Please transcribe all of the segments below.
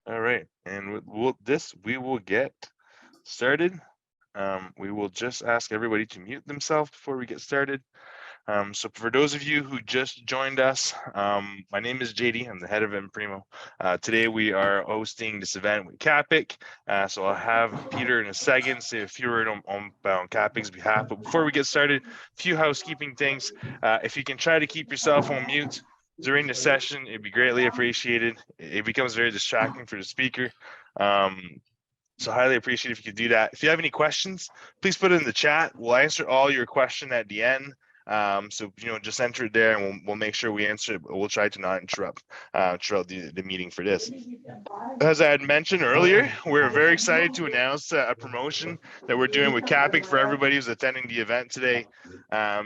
All right, and we will get started. We will just ask everybody to mute themselves before we get started. So for those of you who just joined us, my name is JD. I'm the head of Imprimo. Today we are hosting this event with Capic. So I'll have Peter in a second say a few words on Capic's behalf. But before we get started, a few housekeeping things. If you can try to keep yourself on mute during the session, it'd be greatly appreciated. It becomes very distracting for the speaker. So highly appreciate if you could do that. If you have any questions, please put it in the chat. We'll answer all your question at the end. So just enter it there, and we'll make sure we answer it. But we'll try to not interrupt throughout the meeting for this. As I had mentioned earlier, we're very excited to announce a promotion that we're doing with Capic for everybody who's attending the event today.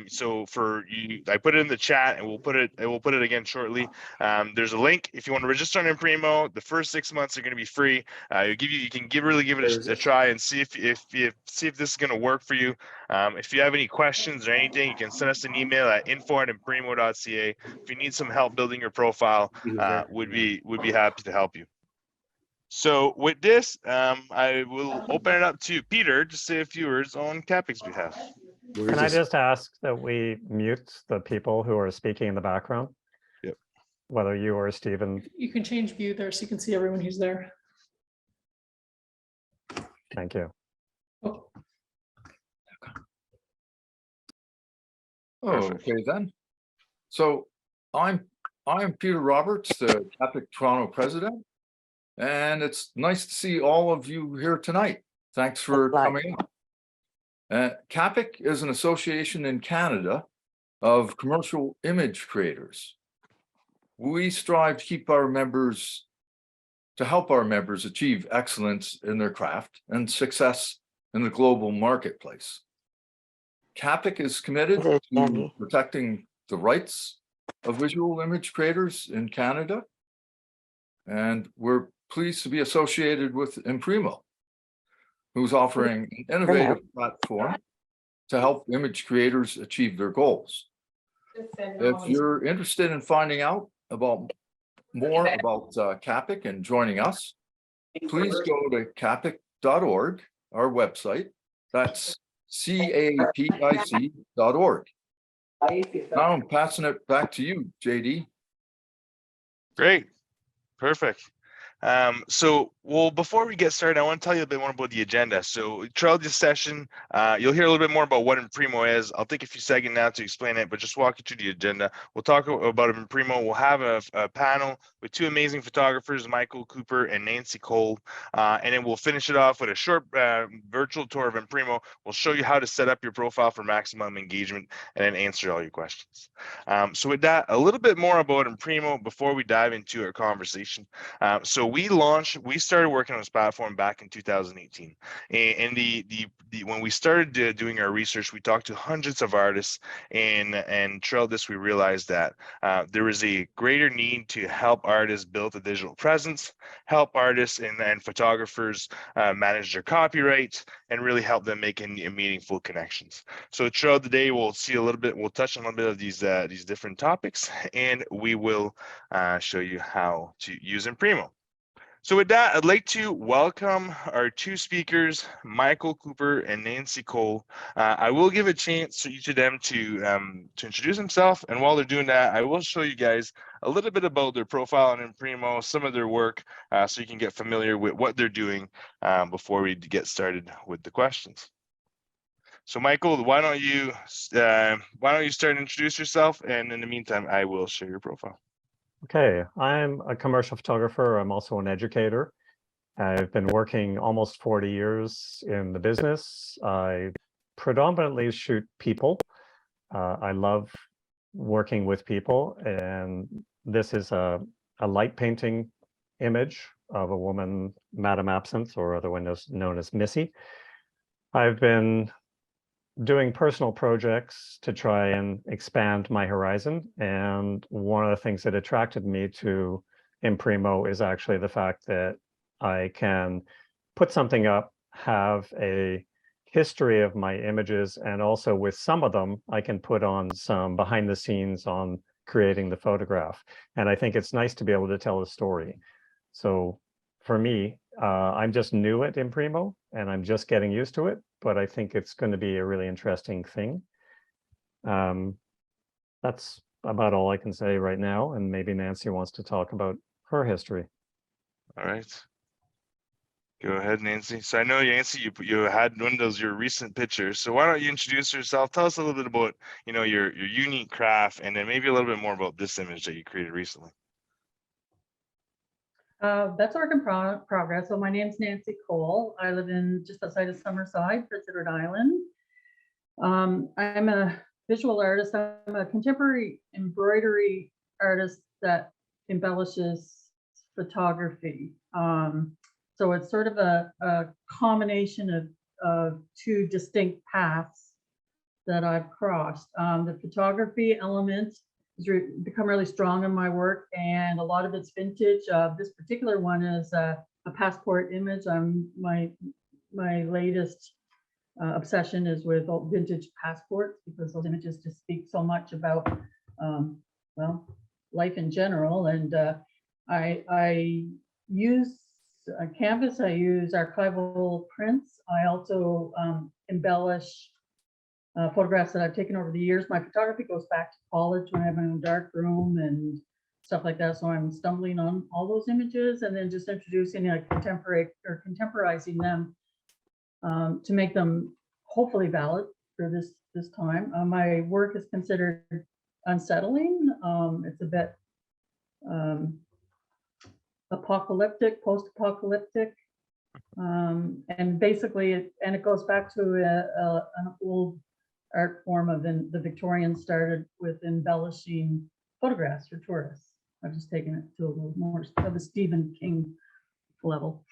So for you, I put it in the chat, and we'll put it again shortly. There's a link if you want to register on Imprimo. The first 6 months are going to be free. You can really give it a try and see if this is going to work for you. If you have any questions or anything, you can send us an email at info@imprimo.ca. If you need some help building your profile, would be happy to help you. So with this, I will open it up to Peter to say a few words on Capic's behalf. Can I just ask that we mute the people who are speaking in the background? Yep. Whether you or Stephen. You can change view there so you can see everyone who's there. Thank you. Oh. Okay then. So I'm Peter Roberts, the Capic Toronto president, and it's nice to see all of you here tonight. Thanks for coming out. Capic is an association in Canada of commercial image creators. We strive to help our members achieve excellence in their craft and success in the global marketplace. Capic is committed to protecting the rights of visual image creators in Canada, and we're pleased to be associated with Imprimo, who's offering an innovative platform to help image creators achieve their goals. If you're interested in finding out more about Capic and joining us, please go to capic.org, our website. That's capic.org. Now I'm passing it back to you, JD. Great. Perfect. Before we get started, I want to tell you a bit more about the agenda. So throughout this session, you'll hear a little bit more about what Imprimo is. I'll take a few seconds now to explain it, but just walk you through the agenda. We'll talk about Imprimo. We'll have a panel with two amazing photographers, Michael Cooper and Nancy Cole, and then we'll finish it off with a short virtual tour of Imprimo. We'll show you how to set up your profile for maximum engagement and then answer all your questions. So with that, a little bit more about Imprimo before we dive into our conversation. So we started working on this platform back in 2018, and when we started doing our research, we talked to hundreds of artists, and throughout this, we realized that there is a greater need to help artists build a digital presence, help artists and photographers manage their copyright, and really help them make meaningful connections. So throughout the day, we'll touch on a little bit of these different topics, and we will show you how to use Imprimo. So with that, I'd like to welcome our two speakers, Michael Cooper and Nancy Cole. I will give a chance to each of them to introduce themselves, and while they're doing that, I will show you guys a little bit about their profile on Imprimo, some of their work, so you can get familiar with what they're doing before we get started with the questions. So Michael, why don't you start and introduce yourself, and in the meantime, I will share your profile. Okay, I'm a commercial photographer. I'm also an educator. I've been working almost 40 years in the business. I predominantly shoot people. I love working with people, and this is a light painting image of a woman, Madame Absinthe, or otherwise known as Missy. I've been doing personal projects to try and expand my horizon. And one of the things that attracted me to Imprimo is actually the fact that I can put something up, have a history of my images, and also with some of them, I can put on some behind the scenes on creating the photograph. And I think it's nice to be able to tell a story. So for me, I'm just new at Imprimo and I'm just getting used to it, but I think it's going to be a really interesting thing. That's about all I can say right now. And maybe Nancy wants to talk about her history. All right. Go ahead, Nancy. So I know, Nancy, you had one of those your recent pictures. So why don't you introduce yourself? Tell us a little bit about, you know, your unique craft, and then maybe a little bit more about this image that you created recently. That's a work in progress. So my name's Nancy Cole. I live in just outside of Summerside, Prince Edward Island. I'm a visual artist. I'm a contemporary embroidery artist that embellishes photography. So it's sort of a combination of two distinct paths that I've crossed. The photography element has become really strong in my work, and a lot of it's vintage. This particular one is a passport image. My latest obsession is with vintage passports, because those images just speak so much about well, life in general. And I use a canvas. I use archival prints. I also embellish photographs that I've taken over the years. My photography goes back to college when I have my own dark room and stuff like that. So I'm stumbling on all those images and then just introducing a contemporary or contemporizing them to make them hopefully valid for this time. My work is considered unsettling. It's a bit apocalyptic, post-apocalyptic, and basically it goes back to an old art form of the Victorians started with embellishing photographs for tourists. I've just taken it to a little more of a Stephen King level.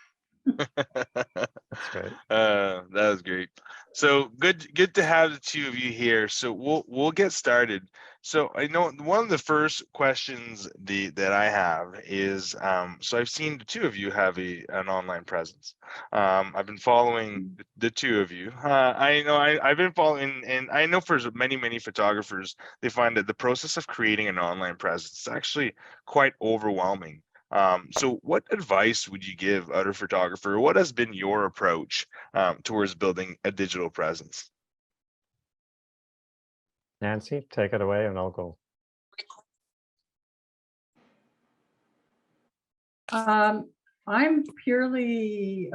That's great. That was great. So good to have the two of you here. So we'll get started. So I know one of the first questions that I have is so I've seen the two of you have an online presence. I've been following the two of you. I know I've been following, and I know for many photographers, they find that the process of creating an online presence is actually quite overwhelming. So what advice would you give other photographer? What has been your approach towards building a digital presence? Nancy, take it away and I'll go. I'm purely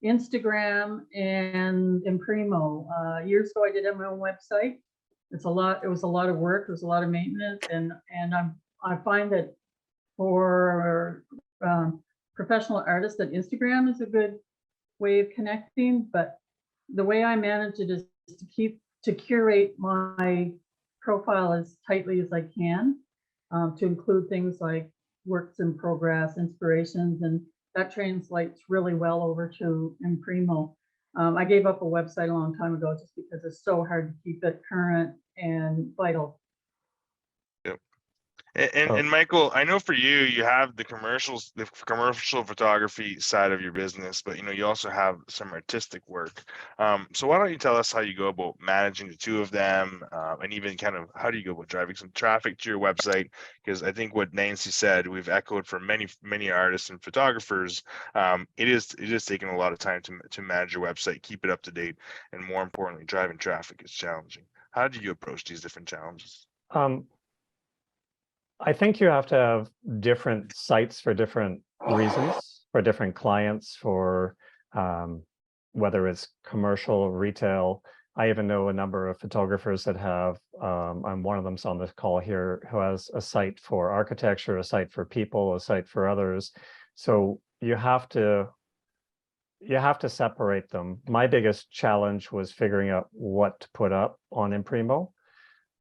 Instagram and Imprimo. Years ago, I did have my own website. It was a lot of work. It was a lot of maintenance, and I find that for professional artists, that Instagram is a good way of connecting. But the way I manage it is to curate my profile as tightly as I can, to include things like works in progress, inspirations, and that translates really well over to Imprimo. I gave up a website a long time ago just because it's so hard to keep it current and vital. And Michael, I know for you, you have the commercial photography side of your business, but you also have some artistic work. So why don't you tell us how you go about managing the two of them, and even kind of how do you go about driving some traffic to your website? Because I think what Nancy said, we've echoed from many artists and photographers. It is taking a lot of time to manage your website, keep it up to date, and more importantly, driving traffic is challenging. How do you approach these different challenges? I think you have to have different sites for different reasons, for different clients, for whether it's commercial, retail. I even know a number of photographers that have, and one of them's on the call here, who has a site for architecture, a site for people, a site for others. So you have to separate them. My biggest challenge was figuring out what to put up on Imprimo,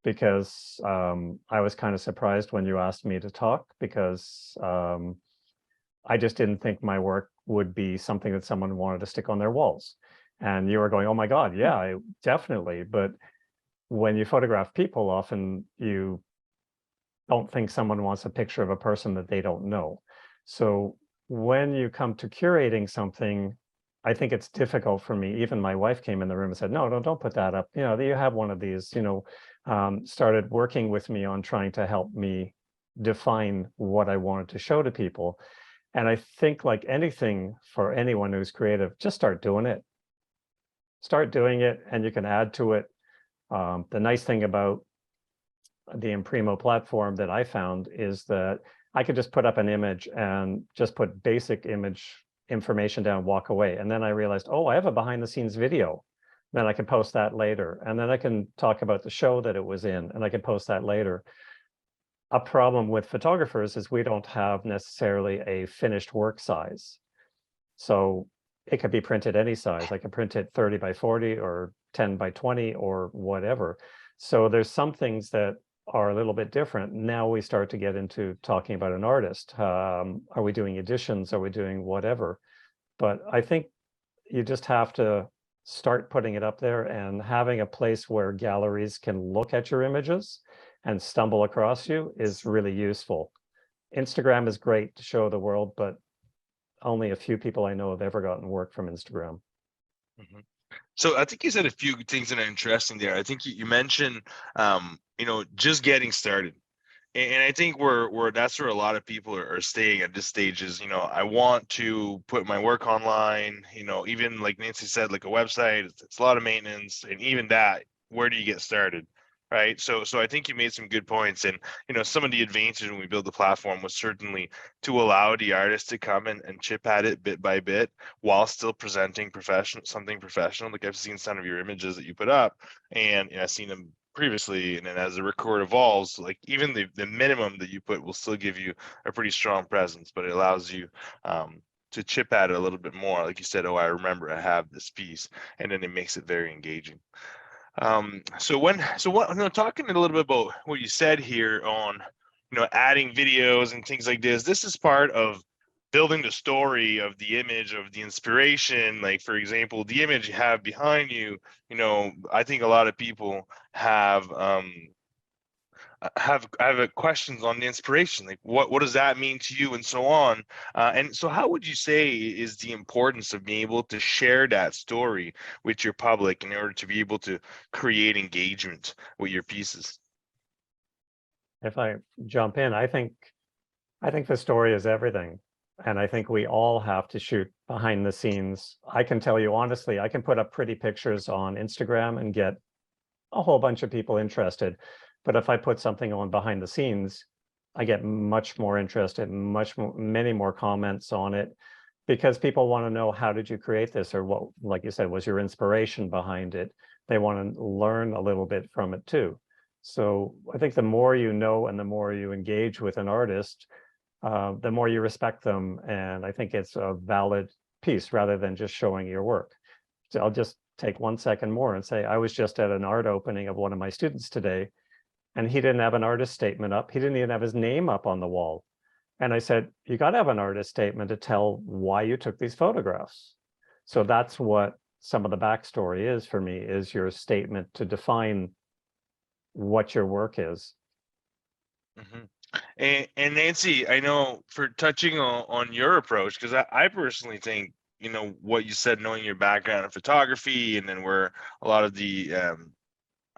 because I was kind of surprised when you asked me to talk, because I just didn't think my work would be something that someone wanted to stick on their walls. And you were going, oh my God, yeah, definitely. But when you photograph people, often you don't think someone wants a picture of a person that they don't know. So when you come to curating something, I think it's difficult for me. Even my wife came in the room and said, no, don't put that up. You have one of these, started working with me on trying to help me define what I wanted to show to people. And I think like anything for anyone who's creative, just start doing it. Start doing it and you can add to it. The nice thing about the Imprimo platform that I found is that I could just put up an image and just put basic image information down, walk away. And then I realized, oh, I have a behind the scenes video. Then I can post that later. And then I can talk about the show that it was in, and I can post that later. A problem with photographers is we don't have necessarily a finished work size. So it could be printed any size. I can print it 30 by 40 or 10 by 20 or whatever. So there's some things that are a little bit different. Now we start to get into talking about an artist. Are we doing editions? Are we doing whatever? But I think you just have to start putting it up there and having a place where galleries can look at your images and stumble across you is really useful. Instagram is great to show the world, but only a few people I know have ever gotten work from Instagram. Mm-hmm. So I think you said a few things that are interesting there. I think you mentioned, just getting started. And I think we're that's where a lot of people are staying at this stage is, I want to put my work online, even like Nancy said, like a website, it's a lot of maintenance. And even that, where do you get started? Right. So I think you made some good points. And, some of the advantage when we built the platform was certainly to allow the artist to come and chip at it bit by bit while still presenting something professional. Like I've seen some of your images that you put up, and I've seen them previously, and then as the record evolves, like even the minimum that you put will still give you a pretty strong presence, but it allows you to chip at it a little bit more. Like you said, oh, I remember I have this piece, and then it makes it very engaging. Talking a little bit about what you said here on, adding videos and things like this. This is part of building the story of the image, of the inspiration. Like, for example, the image you have behind you, I think a lot of people have questions on the inspiration, like what does that mean to you, and so on. And so how would you say is the importance of being able to share that story with your public in order to be able to create engagement with your pieces? If I jump in, I think the story is everything. And I think we all have to shoot behind the scenes. I can tell you honestly, I can put up pretty pictures on Instagram and get a whole bunch of people interested. But if I put something on behind the scenes, I get much more interested, many more comments on it, because people want to know, how did you create this? Or what, like you said, was your inspiration behind it? They want to learn a little bit from it too. So I think the more you know and the more you engage with an artist, the more you respect them. And I think it's a valid piece rather than just showing your work. So I'll just take 1 second more and say, I was just at an art opening of one of my students today, and he didn't have an artist statement up. He didn't even have his name up on the wall. And I said, you got to have an artist statement to tell why you took these photographs. So that's what some of the backstory is for me, is your statement to define what your work is. Mm-hmm. And Nancy, I know, for touching on your approach, because I personally think, what you said, knowing your background in photography, and then where a lot of the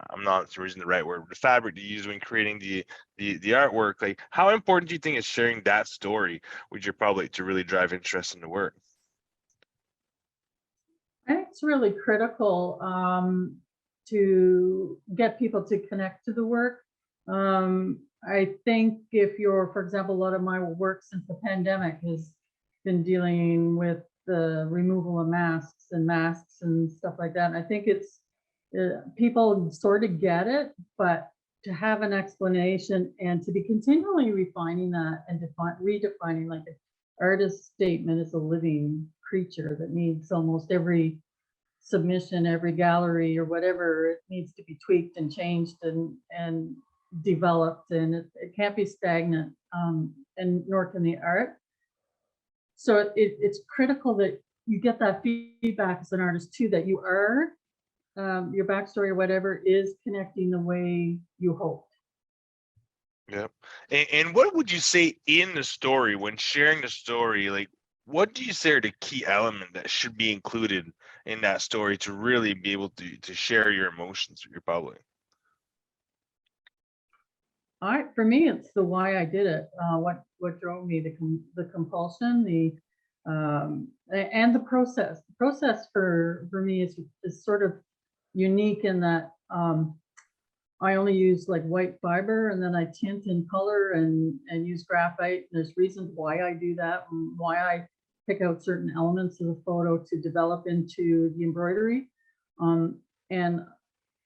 I'm not using the right word, the fabric to use when creating the artwork, like how important do you think is sharing that story with your public to really drive interest in the work? I think it's really critical to get people to connect to the work. I think if you're, for example, a lot of my work since the pandemic has been dealing with the removal of masks and stuff like that. And I think it's people sort of get it, but to have an explanation and to be continually refining that and redefining, like an artist statement is a living creature that needs almost every submission, every gallery or whatever, it needs to be tweaked and changed and developed, and it can't be stagnant, and nor can the art. So it's critical that you get that feedback as an artist too, that you are, your backstory or whatever is connecting the way you hoped. Yep. And what would you say in the story, when sharing the story, like what do you say are the key element that should be included in that story to really be able to share your emotions with your public? For me, it's the why I did it. What drove me, the compulsion, and the process. The process for me is sort of unique in that I only use like white fiber, and then I tint in color and use graphite. There's reasons why I do that, and why I pick out certain elements of the photo to develop into the embroidery. And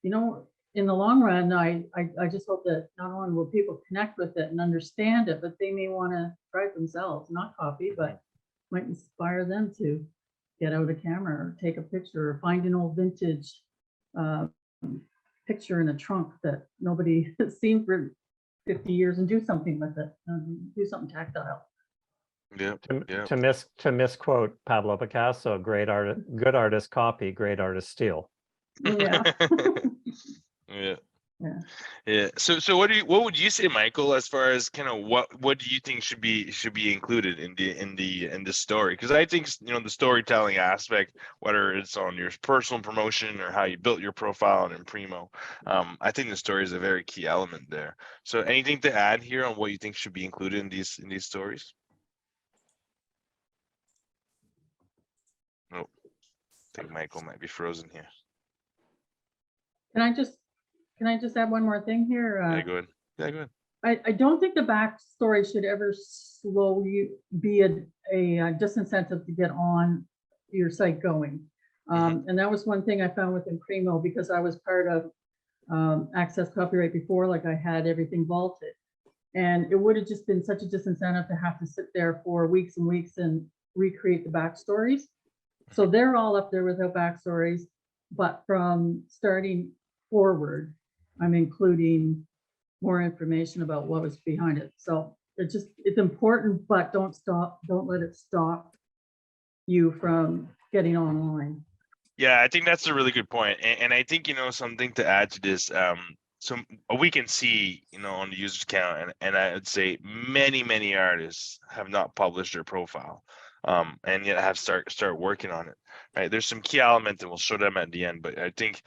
you know, in the long run, I just hope that not only will people connect with it and understand it, but they may want to try it themselves, not copy, but might inspire them to get out a camera or take a picture or find an old vintage picture in a trunk that nobody has seen for 50 years and do something with it, do something tactile. Yeah. To misquote Pablo Picasso, great art, good artist copy, great artist steal. Yeah. Yeah. Yeah. Yeah. So what would you say, Michael, as far as kind of what do you think should be included in the story? Because I think, you know, the storytelling aspect, whether it's on your personal promotion or how you built your profile on Imprimo, I think the story is a very key element there. So anything to add here on what you think should be included in these stories? Oh, I think Michael might be frozen here. Can I just add one more thing here? Yeah, go ahead. Yeah, go ahead. I don't think the backstory should ever be a disincentive to get on your site going. And that was one thing I found with Imprimo, because I was part of Access Copyright before, like I had everything vaulted. And it would have just been such a disincentive to have to sit there for weeks and weeks and recreate the backstories. So they're all up there without backstories, but from starting forward, I'm including more information about what was behind it. So it's important, but don't let it stop you from getting online. Yeah, I think that's a really good point. And I think, you know, something to add to this, so we can see, you know, on the user's account, and I would say many artists have not published their profile, and yet have start working on it. Right, there's some key elements, and we'll show them at the end. But I think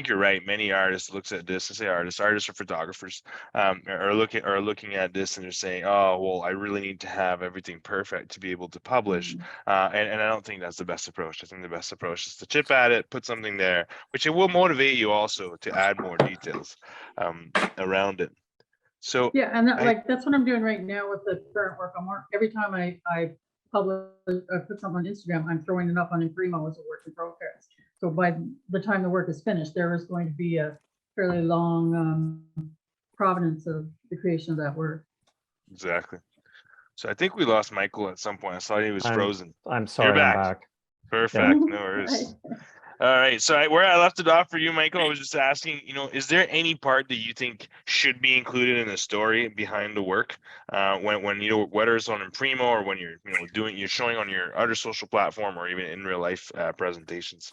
you're right. Many artists looks at this. I say artists or photographers, are looking at this, and they're saying, oh, well, I really need to have everything perfect to be able to publish. And I don't think that's the best approach. I think the best approach is to chip at it, put something there, which it will motivate you also to add more details around it. So yeah, and that's what I'm doing right now with the current work. Every time I publish or put something on Instagram, I'm throwing it up on Imprimo as a work in progress. So by the time the work is finished, there is going to be a fairly long provenance of the creation of that work. Exactly. So I think we lost Michael at some point. I saw he was frozen. I'm sorry. You're back. I'm back. Perfect. No worries. All right. So where I left it off for you, Michael, I was just asking, you know, is there any part that you think should be included in the story behind the work, when you know, whether it's on Imprimo or when you're, you know, you're showing on your other social platform or even in real life presentations?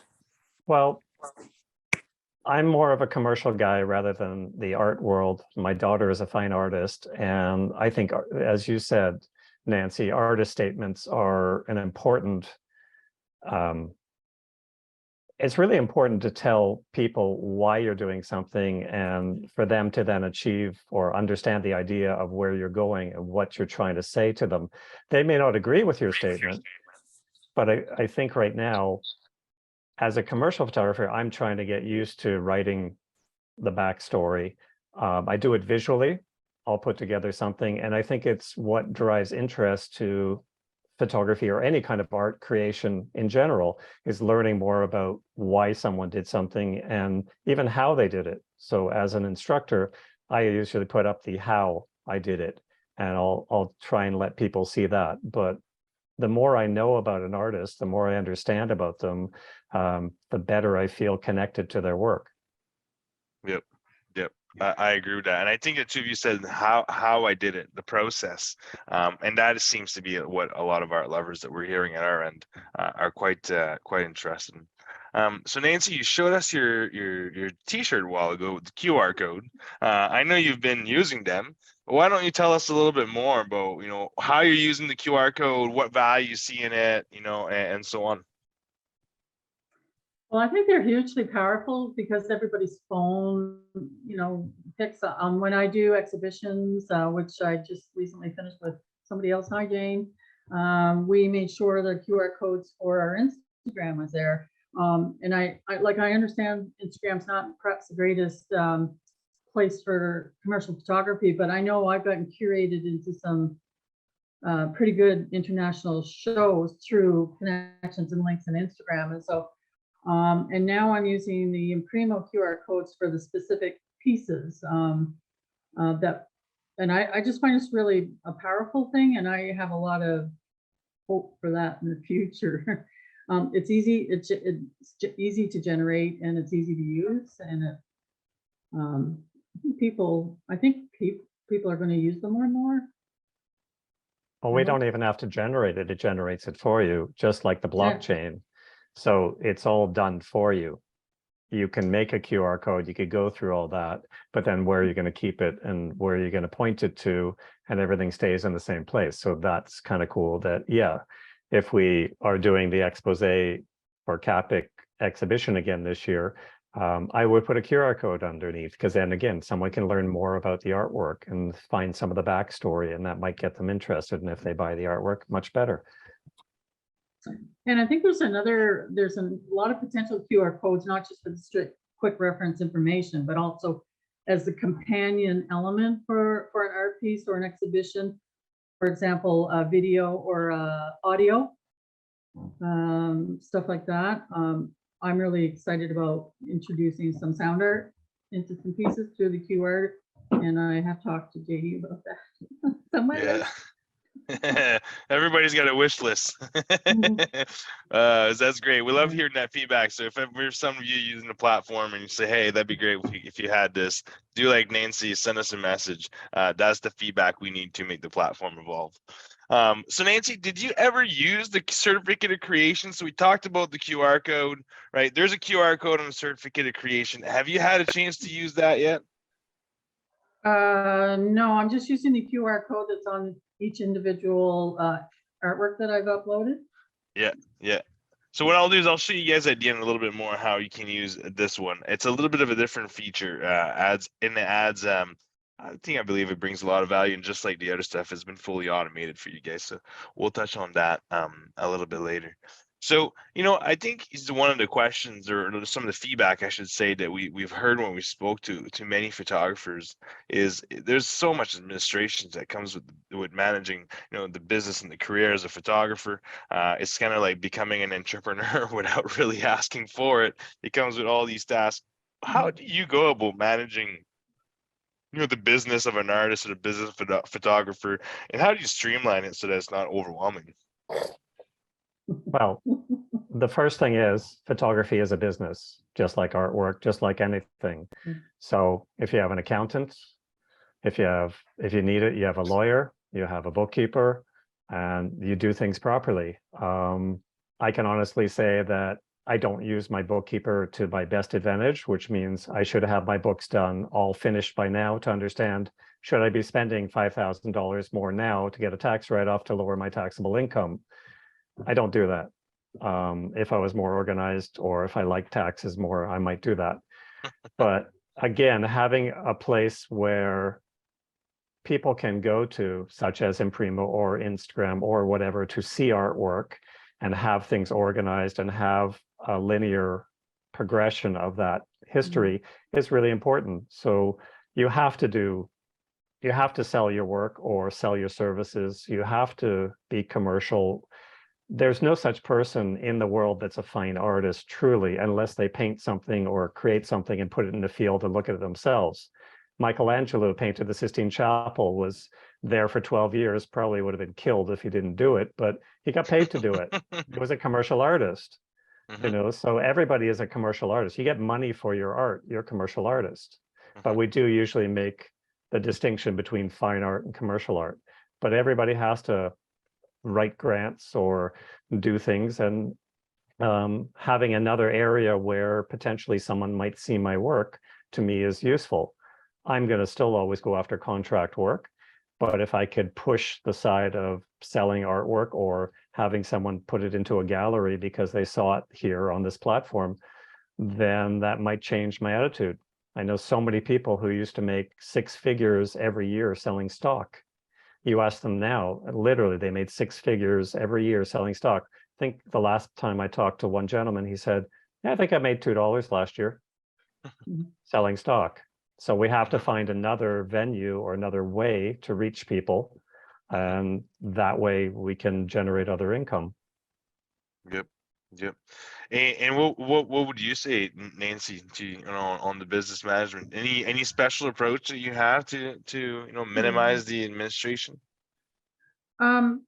Well, I'm more of a commercial guy rather than the art world. My daughter is a fine artist, and I think, as you said, Nancy, artist statements are an important. It's really important to tell people why you're doing something, and for them to then achieve or understand the idea of where you're going and what you're trying to say to them. They may not agree with your statement, but I think right now, as a commercial photographer, I'm trying to get used to writing the backstory. I do it visually. I'll put together something, and I think it's what drives interest to photography or any kind of art creation in general, is learning more about why someone did something and even how they did it. So as an instructor, I usually put up the how I did it, and I'll try and let people see that. But the more I know about an artist, the more I understand about them, the better I feel connected to their work. Yep. I agree with that, and I think the two of you said how I did it, the process, and that seems to be what a lot of art lovers that we're hearing at our end are quite interested in. So Nancy, you showed us your T-shirt a while ago with the QR code. I know you've been using them, but why don't you tell us a little bit more about, you know, how you're using the QR code, what value you see in it, you know, and so on. Well, I think they're hugely powerful because everybody's phone, you know, pics. When I do exhibitions, which I just recently finished with somebody else, hi Jane, we made sure the QR codes for our Instagram was there. And I understand Instagram's not perhaps the greatest place for commercial photography, but I know I've gotten curated into some pretty good international shows through connections and links on Instagram. And so, and now I'm using the Imprimo QR codes for the specific pieces and I just find it's really a powerful thing, and I have a lot of hope for that in the future. It's easy to generate, and it's easy to use, and I think people are going to use them more and more. Well, we don't even have to generate it. It generates it for you, just like the blockchain. So it's all done for you. You can make a QR code, you could go through all that, but then where are you going to keep it and where are you going to point it to, and everything stays in the same place. So that's kind of cool that, yeah, if we are doing the expose or CAPIC exhibition again this year, I would put a QR code underneath, because then again, someone can learn more about the artwork and find some of the backstory, and that might get them interested. And if they buy the artwork, much better. And I think there's a lot of potential QR codes, not just for the strict quick reference information, but also as the companion element for an art piece or an exhibition. For example, a video or audio, stuff like that. I'm really excited about introducing some sound art into some pieces through the QR, and I have talked to JD about that. Yeah. Everybody's got a wish list. That's great. We love hearing that feedback. So if ever some of you using the platform and you say, hey, that'd be great if you had this, do like Nancy, send us a message. That's the feedback we need to make the platform evolve. So Nancy, did you ever use the certificate of creation? So we talked about the QR code, right? There's a QR code on the certificate of creation. Have you had a chance to use that yet? No, I'm just using the QR code that's on each individual artwork that I've uploaded. Yeah. So what I'll do is I'll show you guys at the end a little bit more how you can use this one. It's a little bit of a different feature. I believe it brings a lot of value, and just like the other stuff has been fully automated for you guys. So we'll touch on that a little bit later. So, I think one of the questions, or some of the feedback, I should say, that we've heard when we spoke to many photographers is there's so much administration that comes with managing, the business and the career as a photographer. It's kind of like becoming an entrepreneur without really asking for it. It comes with all these tasks. How do you go about managing, the business of an artist or the business of a photographer, and how do you streamline it so that it's not overwhelming? Well, the first thing is photography is a business, just like artwork, just like anything. So if you have an accountant, if you need it, you have a lawyer, you have a bookkeeper, and you do things properly. I can honestly say that I don't use my bookkeeper to my best advantage, which means I should have my books done all finished by now to understand, should I be spending $5,000 more now to get a tax write-off to lower my taxable income? I don't do that. If I was more organized, or if I like taxes more, I might do that. But again, having a place where people can go to, such as Imprimo or Instagram or whatever, to see artwork and have things organized and have a linear progression of that history is really important. So you have to sell your work or sell your services. You have to be commercial. There's no such person in the world that's a fine artist, truly, unless they paint something or create something and put it in the field and look at it themselves. Michelangelo painted the Sistine Chapel, was there for 12 years, probably would have been killed if he didn't do it, but he got paid to do it. He was a commercial artist, so everybody is a commercial artist. You get money for your art, you're a commercial artist. But we do usually make the distinction between fine art and commercial art. But everybody has to write grants or do things, and having another area where potentially someone might see my work, to me, is useful. I'm going to still always go after contract work, but if I could push the side of selling artwork or having someone put it into a gallery because they saw it here on this platform, then that might change my attitude. I know so many people who used to make 6 figures every year selling stock. You ask them now, literally, they made 6 figures every year selling stock. I think the last time I talked to one gentleman, he said, yeah, I think I made $2 last year selling stock. So we have to find another venue or another way to reach people. And that way we can generate other income. Yep. Yep. And what would you say, Nancy, to on the business management? Any special approach that you have to minimize the administration? I'm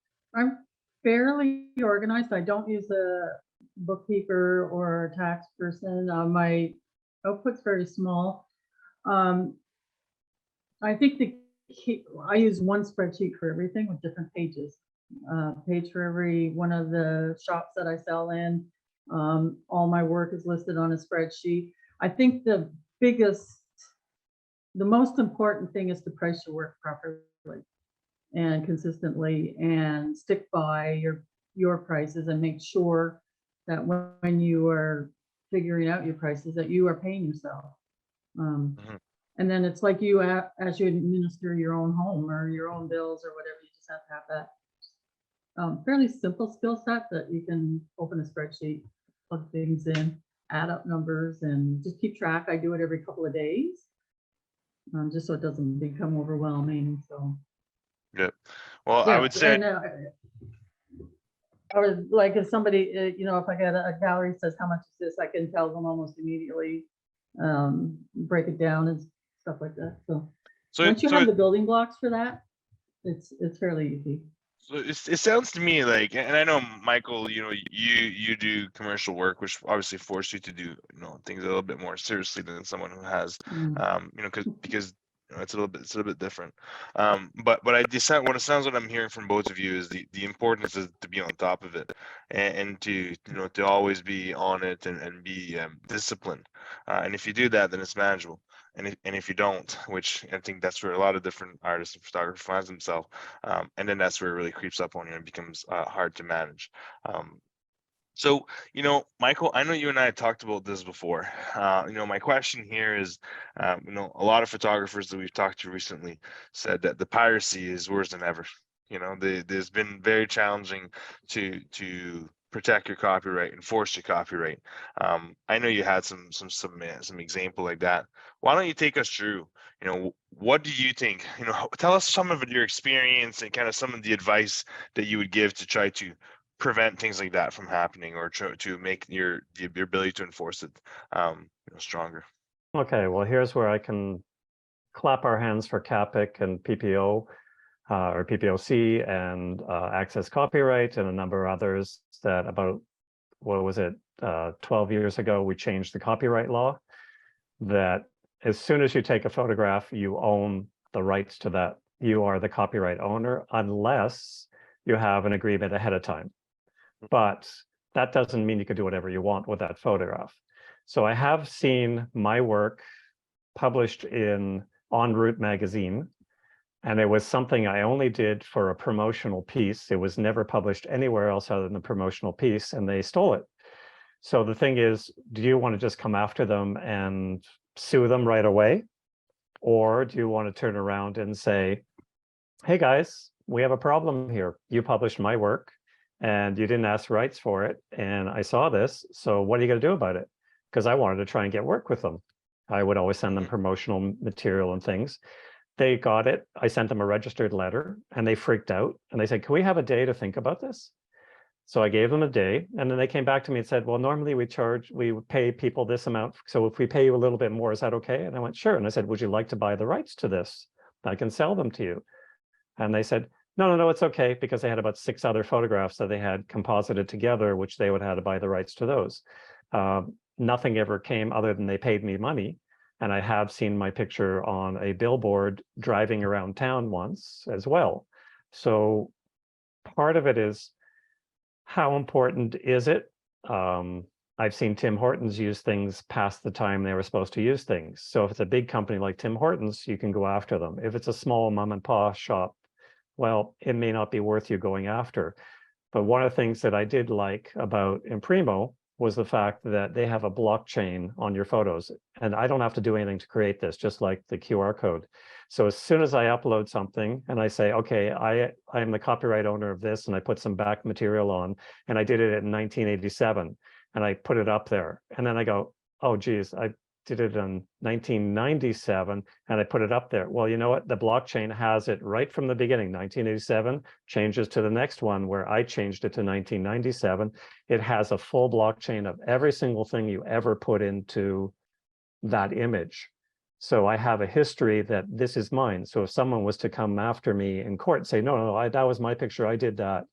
fairly organized. I don't use a bookkeeper or a tax person. My output's very small. I think I use one spreadsheet for everything with different pages. Page for every one of the shops that I sell in. All my work is listed on a spreadsheet. I think the most important thing is to price your work properly and consistently, and stick by your prices, and make sure that when you are figuring out your prices, that you are paying yourself. And then it's like as you administer your own home or your own bills or whatever, you just have to have that fairly simple skill set that you can open a spreadsheet, plug things in, add up numbers, and just keep track. I do it every couple of days, just so it doesn't become overwhelming. So Yep. Well, yeah, I would say, and, I was like, if somebody, if I get a gallery says, how much is this, I can tell them almost immediately, break it down and stuff like that. So once you have the building blocks for that, it's fairly easy. So it sounds to me like, and I know, Michael, you do commercial work, which obviously forces you to do things a little bit more seriously than someone who has, because it's a little bit different. But what it sounds what I'm hearing from both of you is the importance is to be on top of it, and to to always be on it and be disciplined. And if you do that, then it's manageable. And if you don't, which I think that's where a lot of different artists and photographers find themselves, and then that's where it really creeps up on you and becomes hard to manage. So, Michael, I know you and I had talked about this before. My question here is, a lot of photographers that we've talked to recently said that the piracy is worse than ever. There's been very challenging to protect your copyright, enforce your copyright. I know you had some example like that. Why don't you take us through, what do you think, tell us some of your experience and kind of some of the advice that you would give to try to prevent things like that from happening, or to make your ability to enforce it stronger. Okay, well, here's where I can clap our hands for CAPIC and PPO, or PPOC, and Access Copyright, and a number of others that about, 12 years ago, we changed the copyright law, that as soon as you take a photograph, you own the rights to that. You are the copyright owner, unless you have an agreement ahead of time. But that doesn't mean you can do whatever you want with that photograph. So I have seen my work published in En Route magazine, and it was something I only did for a promotional piece. It was never published anywhere else other than the promotional piece, and they stole it. So the thing is, do you want to just come after them and sue them right away? Or do you want to turn around and say, hey guys, we have a problem here. You published my work and you didn't ask rights for it, and I saw this, so what are you going to do about it? Because I wanted to try and get work with them. I would always send them promotional material and things. They got it. I sent them a registered letter, and they freaked out, and they said, can we have a day to think about this? So I gave them a day, and then they came back to me and said, well, normally we pay people this amount, so if we pay you a little bit more, is that okay? And I went, sure. And I said, would you like to buy the rights to this? I can sell them to you. And they said, no, it's okay, because they had about 6 other photographs that they had composited together, which they would have to buy the rights to those. Nothing ever came other than they paid me money. And I have seen my picture on a billboard driving around town once as well. So part of it is, how important is it? I've seen Tim Hortons use things past the time they were supposed to use things. So if it's a big company like Tim Hortons, you can go after them. If it's a small mom and pop shop, well, it may not be worth you going after. But one of the things that I did like about Imprimo was the fact that they have a blockchain on your photos, and I don't have to do anything to create this, just like the QR code. So as soon as I upload something and I say, okay, I am the copyright owner of this, and I put some back material on, and I did it in 1987, and I put it up there, and then I go, oh geez, I did it in 1997 and I put it up there. Well, you know what? The blockchain has it right from the beginning. 1987 changes to the next one where I changed it to 1997. It has a full blockchain of every single thing you ever put into that image. So I have a history that this is mine. So if someone was to come after me in court and say, no, that was my picture, I did that.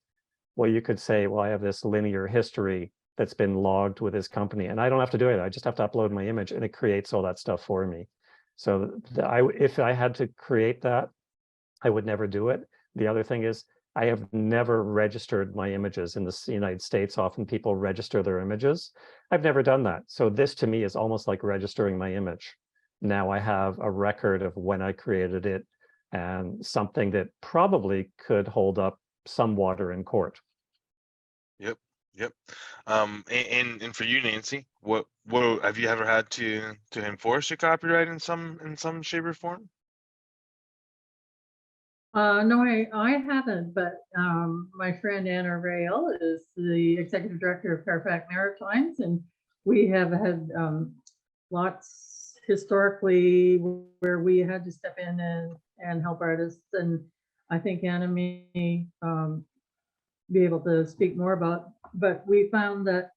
Well, you could say, well, I have this linear history that's been logged with this company, and I don't have to do it. I just have to upload my image, and it creates all that stuff for me. So if I had to create that, I would never do it. The other thing is, I have never registered my images in the United States. Often people register their images. I've never done that. So this to me is almost like registering my image. Now I have a record of when I created it, and something that probably could hold up some water in court. Yep. And for you, Nancy, what have you ever had to enforce your copyright in some shape or form? No, I haven't, but my friend Anna Rail is the executive director of Fairfax Maritimes, and we have had lots historically where we had to step in and help artists, and I think Anna may be able to speak more about, but we found that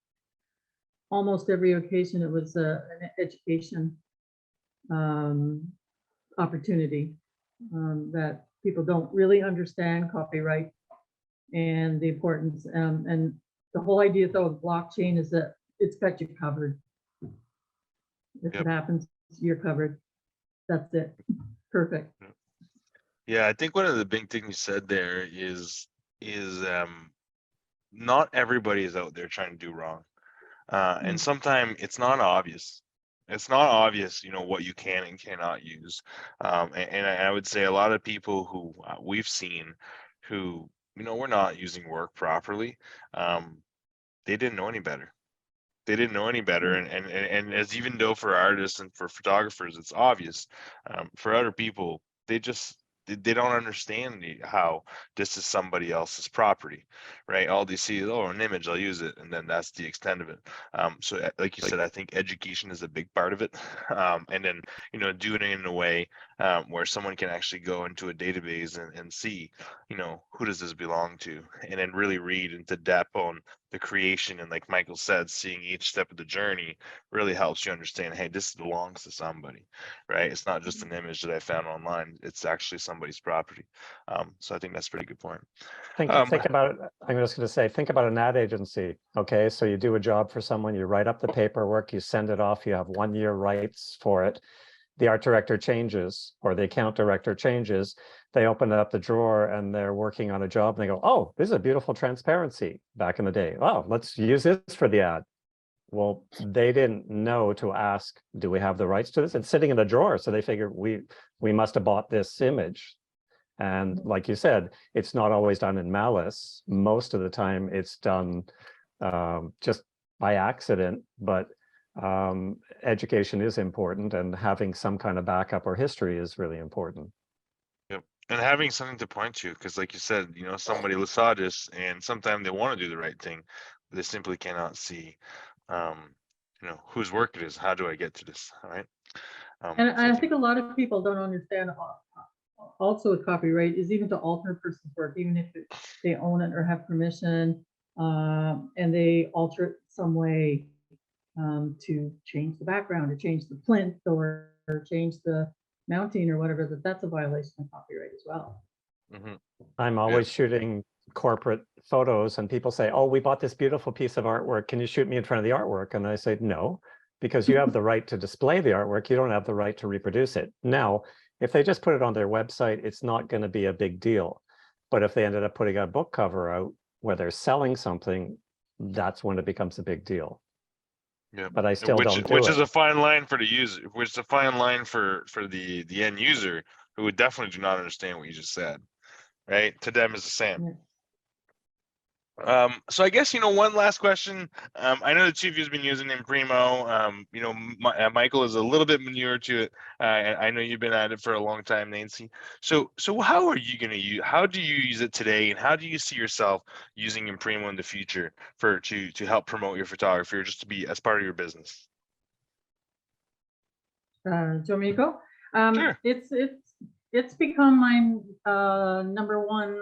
almost every occasion it was an education opportunity, that people don't really understand copyright and the importance, and the whole idea though of blockchain is that it's got you covered. If it happens, you're covered. That's it. Perfect. Yeah, I think one of the big things you said there is not everybody is out there trying to do wrong, and sometimes it's not obvious. It's not obvious, what you can and cannot use, and I would say a lot of people who we've seen who were not using work properly, they didn't know any better. They didn't know any better, and as even though for artists and for photographers it's obvious, for other people they don't understand how this is somebody else's property, right? All they see is, oh, an image, I'll use it, and then that's the extent of it. So like you said, I think education is a big part of it, and then doing it in a way where someone can actually go into a database and see, who does this belong to, and then really read into depth on the creation. And like Michael said, seeing each step of the journey really helps you understand, hey, this belongs to somebody, right? It's not just an image that I found online, it's actually somebody's property. So I think that's a pretty good point. Think about it. I'm just going to say, think about an ad agency. Okay, so you do a job for someone, you write up the paperwork, you send it off, you have 1 year rights for it. The art director changes, or the account director changes. They open up the drawer and they're working on a job, and they go, oh, this is a beautiful transparency. Back in the day, oh, let's use this for the ad. Well, they didn't know to ask, do we have the rights to this? It's sitting in a drawer, so they figure we must have bought this image. And like you said, it's not always done in malice. Most of the time it's done just by accident, but education is important, and having some kind of backup or history is really important. Yep. And having something to point to, because like you said, somebody saw this and sometimes they want to do the right thing, but they simply cannot see whose work it is. How do I get to this? All right. And I think a lot of people don't understand also with copyright is even to alter a person's work, even if they own it or have permission, and they alter it some way, to change the background or change the plinth or change the mounting or whatever, that's a violation of copyright as well. I'm always shooting corporate photos, and people say, oh, we bought this beautiful piece of artwork, can you shoot me in front of the artwork? And I say, no, because you have the right to display the artwork, you don't have the right to reproduce it. Now, if they just put it on their website, it's not going to be a big deal. But if they ended up putting a book cover out where they're selling something, that's when it becomes a big deal. Yeah, but I still don't do it. Which is a fine line for the user, which is a fine line for the end user, who would definitely do not understand what you just said, right? To them is the same. So I guess, one last question. I know the two of you have been using Imprimo. Michael is a little bit newer to it. And I know you've been at it for a long time, Nancy. So how are you going to use? How do you use it today, and how do you see yourself using Imprimo in the future to help promote your photography, or just to be as part of your business? Do you want me to go? Sure. It's become my number one,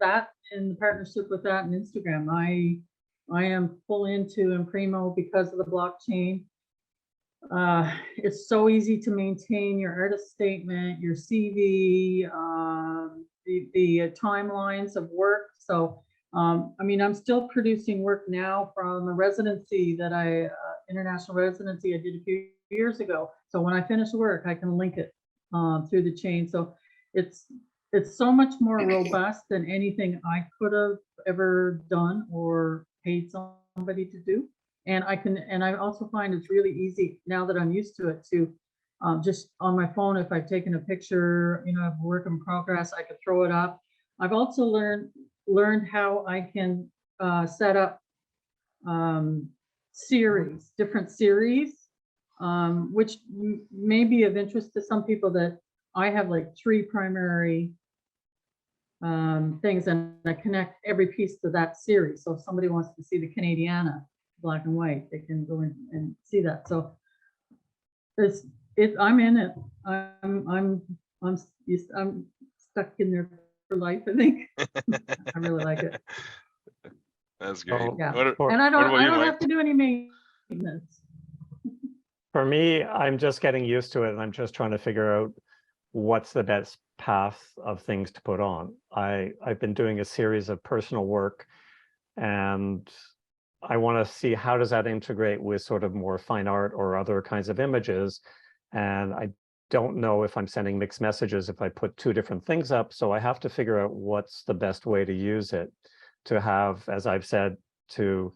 that in the partnership with that and Instagram. I am full into Imprimo because of the blockchain. It's so easy to maintain your artist statement, your CV, the timelines of work. So I'm still producing work now from a residency that international residency I did a few years ago. So when I finish work, I can link it through the chain. So it's so much more robust than anything I could have ever done or paid somebody to do. And I also find it's really easy now that I'm used to it to just on my phone, if I've taken a picture, of work in progress, I could throw it up. I've also learned how I can set up different series, which may be of interest to some people, that I have like 3 primary things, and I connect every piece to that series. So if somebody wants to see the Canadiana black and white, they can go in and see that. So I'm in it. I'm stuck in there for life, I think. I really like it. That's great. Yeah. For- And I don't Mike? have to do any maintenance. For me, I'm just getting used to it, and I'm just trying to figure out what's the best path of things to put on. I've been doing a series of personal work, and I want to see how does that integrate with sort of more fine art or other kinds of images. And I don't know if I'm sending mixed messages if I put 2 different things up. So I have to figure out what's the best way to use it to have, as I've said to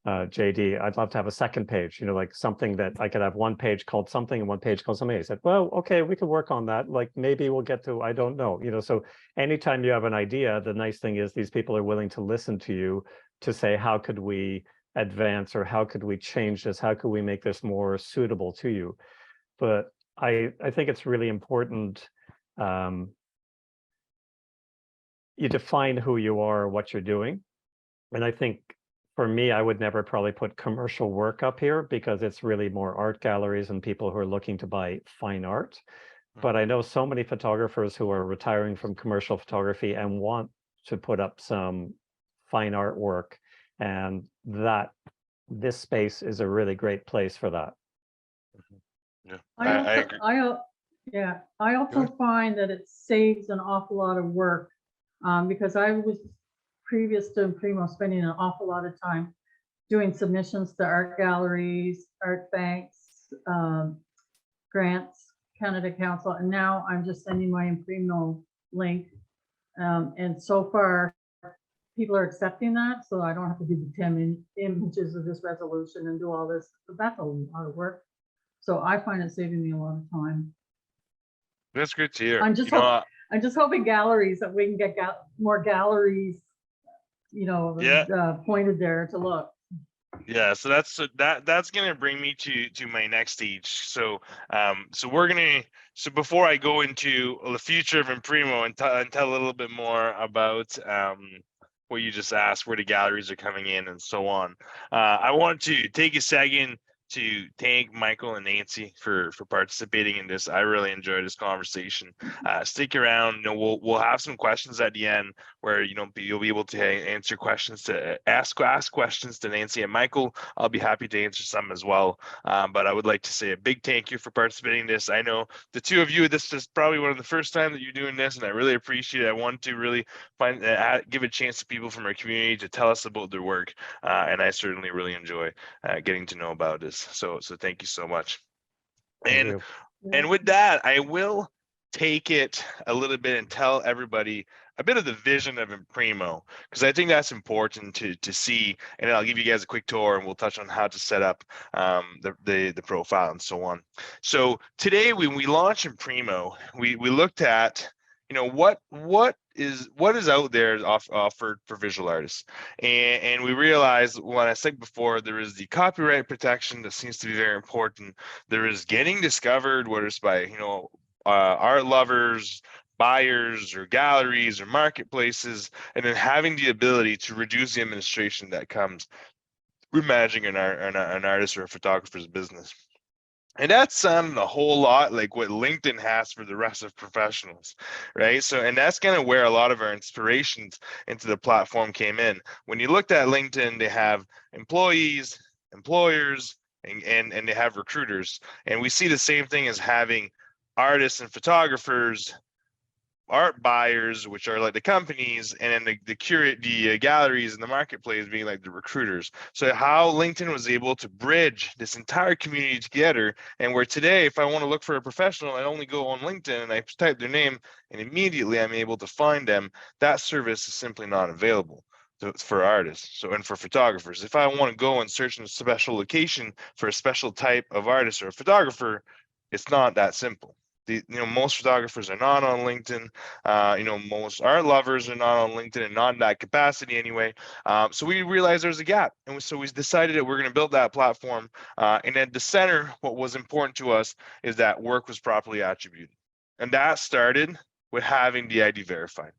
JD, I'd love to have a second page, like something that I could have one page called something and one page called something. He said, well, okay, we could work on that. Like maybe we'll get to, I don't know, so anytime you have an idea, the nice thing is these people are willing to listen to you to say, how could we advance, or how could we change this? How could we make this more suitable to you? But I think it's really important. You define who you are, what you're doing. And I think for me, I would never probably put commercial work up here, because it's really more art galleries and people who are looking to buy fine art. But I know so many photographers who are retiring from commercial photography and want to put up some fine art work, and that this space is a really great place for that. Yeah, I agree. I also find that it saves an awful lot of work, because I was, previous to Imprimo, spending an awful lot of time doing submissions to art galleries, art banks, grants, Canada Council, and now I'm just sending my Imprimo link. And so far, people are accepting that, so I don't have to do the 10 images of this resolution and do all this. But that's a lot of work. So I find it saving me a lot of time. That's good to hear. I'm just hoping galleries, that we can get more galleries, pointed there to look. Yeah, so that's gonna bring me to my next stage. So so before I go into the future of Imprimo and tell a little bit more about what you just asked, where the galleries are coming in and so on, I want to take a second to thank Michael and Nancy for participating in this. I really enjoyed this conversation. Stick around. We'll have some questions at the end where you'll be able to answer questions, to ask questions to Nancy and Michael. I'll be happy to answer some as well. But I would like to say a big thank you for participating in this. I know the two of you, this is probably one of the first time that you're doing this, and I really appreciate it. I want to really give a chance to people from our community to tell us about their work, and I certainly really enjoy getting to know about this. So thank you so much. And with that, I will take it a little bit and tell everybody a bit of the vision of Imprimo, because I think that's important to see. And I'll give you guys a quick tour, and we'll touch on how to set up the profile and so on. So today, when we launched Imprimo, we looked at what what is out there offered for visual artists. And we realized, when I said before, there is the copyright protection that seems to be very important. There is getting discovered, whether it's by art lovers, buyers, or galleries, or marketplaces, and then having the ability to reduce the administration that comes with managing an artist or a photographer's business. And that sounded a whole lot like what LinkedIn has for the rest of professionals, right? So, and that's kind of where a lot of our inspirations into the platform came in. When you looked at LinkedIn, they have employees, employers, and they have recruiters. And we see the same thing as having artists and photographers, art buyers, which are like the companies, and then the galleries and the marketplace being like the recruiters. So how LinkedIn was able to bridge this entire community together, and where today, if I want to look for a professional, I only go on LinkedIn and I type their name, and immediately I'm able to find them. That service is simply not available for artists, and for photographers. If I want to go and search in a special location for a special type of artist or a photographer, it's not that simple. Most photographers are not on LinkedIn. Most art lovers are not on LinkedIn, and not in that capacity anyway. So we realized there's a gap, and so we decided that we're going to build that platform. And at the center, what was important to us is that work was properly attributed, and that started with having the ID verified.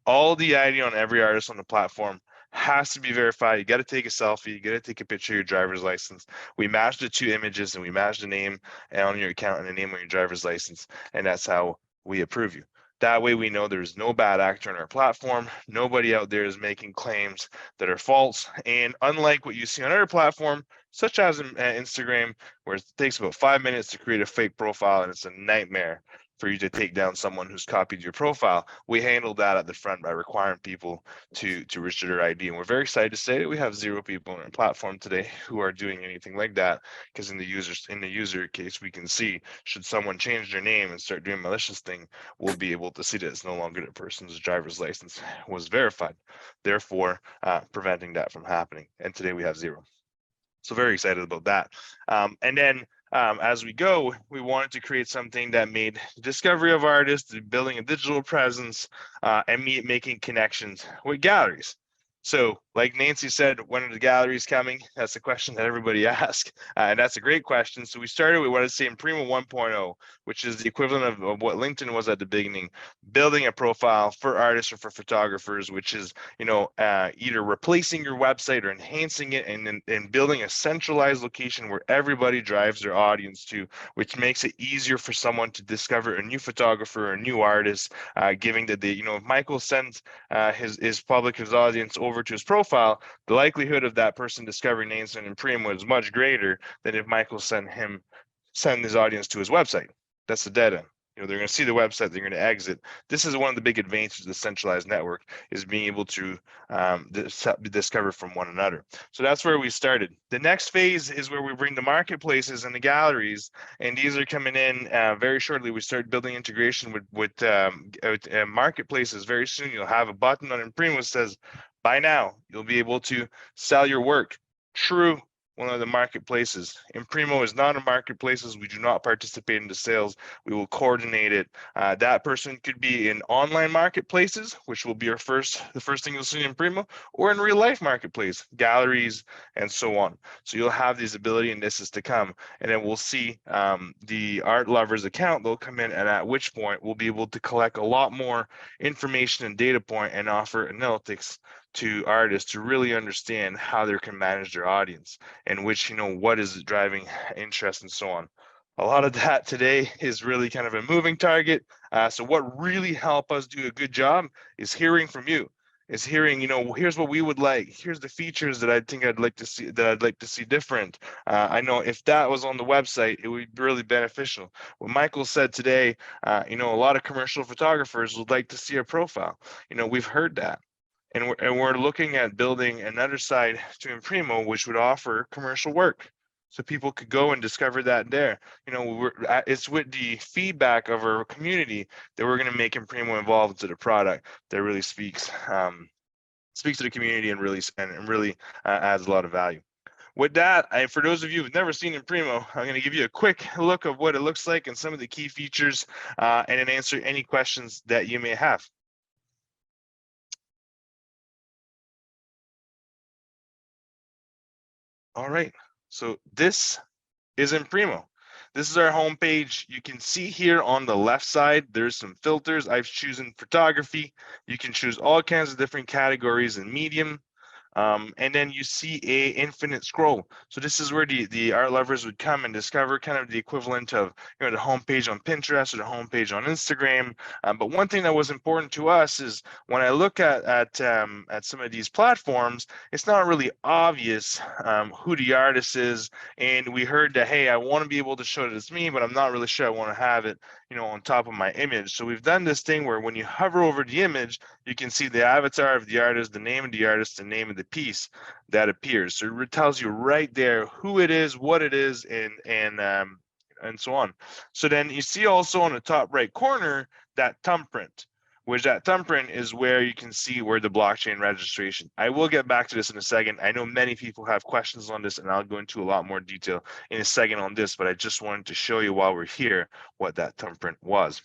All the ID on every artist on the platform has to be verified. You got to take a selfie. You got to take a picture of your driver's license. We match the two images, and we match the name on your account and the name on your driver's license, and that's how we approve you. That way we know there's no bad actor on our platform. Nobody out there is making claims that are false. And unlike what you see on other platform, such as Instagram, where it takes about 5 minutes to create a fake profile, and it's a nightmare for you to take down someone who's copied your profile, we handled that at the front by requiring people to register their ID. And we're very excited to say that we have 0 people on our platform today who are doing anything like that, because in the user case, we can see, should someone change their name and start doing malicious thing, we'll be able to see that it's no longer the person's driver's license was verified, therefore preventing that from happening. And today we have 0. So very excited about that. And then as we go, we wanted to create something that made discovery of artists, building a digital presence, and making connections with galleries. So like Nancy said, when are the galleries coming? That's the question that everybody asks. And that's a great question. So we started with what I'd say Imprimo 1.0, which is the equivalent of what LinkedIn was at the beginning, building a profile for artists or for photographers, which is, either replacing your website or enhancing it, and building a centralized location where everybody drives their audience to, which makes it easier for someone to discover a new photographer or a new artist, giving that if Michael sends his audience over to his profile, the likelihood of that person discovering Nancy and Imprimo is much greater than if Michael send his audience to his website. That's the dead end. They're going to see the website, they're going to exit. This is one of the big advantages of the centralized network, is being able to discover from one another. So that's where we started. The next phase is where we bring the marketplaces and the galleries, and these are coming in very shortly. We start building integration with marketplaces very soon. You'll have a button on Imprimo that says, "Buy now." You'll be able to sell your work. True. One of the marketplaces. Imprimo is not a marketplace. We do not participate in the sales. We will coordinate it. That person could be in online marketplaces, which will be the first thing you'll see in Imprimo, or in real life marketplace, galleries, and so on. So you'll have this ability, and this is to come. And then we'll see the art lovers account, they'll come in, and at which point we'll be able to collect a lot more information and data point and offer analytics to artists to really understand how they can manage their audience, and which, what is driving interest and so on. A lot of that today is really kind of a moving target. So what really help us do a good job is hearing from you, is hearing, here's what we would like, here's the features that I think I'd like to see different. I know if that was on the website, it would be really beneficial. What Michael said today, a lot of commercial photographers would like to see a profile. We've heard that. And we're looking at building another side to Imprimo, which would offer commercial work, so people could go and discover that there. It's with the feedback of our community that we're going to make Imprimo involved into the product that really speaks to the community and really adds a lot of value. With that, for those of you who've never seen Imprimo, I'm going to give you a quick look of what it looks like and some of the key features, and then answer any questions that you may have. All right, so this is Imprimo. This is our homepage. You can see here on the left side, there's some filters. I've chosen photography. You can choose all kinds of different categories and medium. And then you see a infinite scroll. So this is where the art lovers would come and discover kind of the equivalent of, you know, the homepage on Pinterest or the homepage on Instagram. But one thing that was important to us is when I look at some of these platforms, it's not really obvious who the artist is. And we heard that, hey, I want to be able to show that it's me, but I'm not really sure I want to have it, you know, on top of my image. So we've done this thing where when you hover over the image, you can see the avatar of the artist, the name of the artist, the name of the piece that appears. So it tells you right there who it is, what it is, and so on. So then you see also on the top right corner that thumbprint, which that thumbprint is where you can see where the blockchain registration. I will get back to this in a second. I know many people have questions on this, and I'll go into a lot more detail in a second on this, but I just wanted to show you while we're here what that thumbprint was.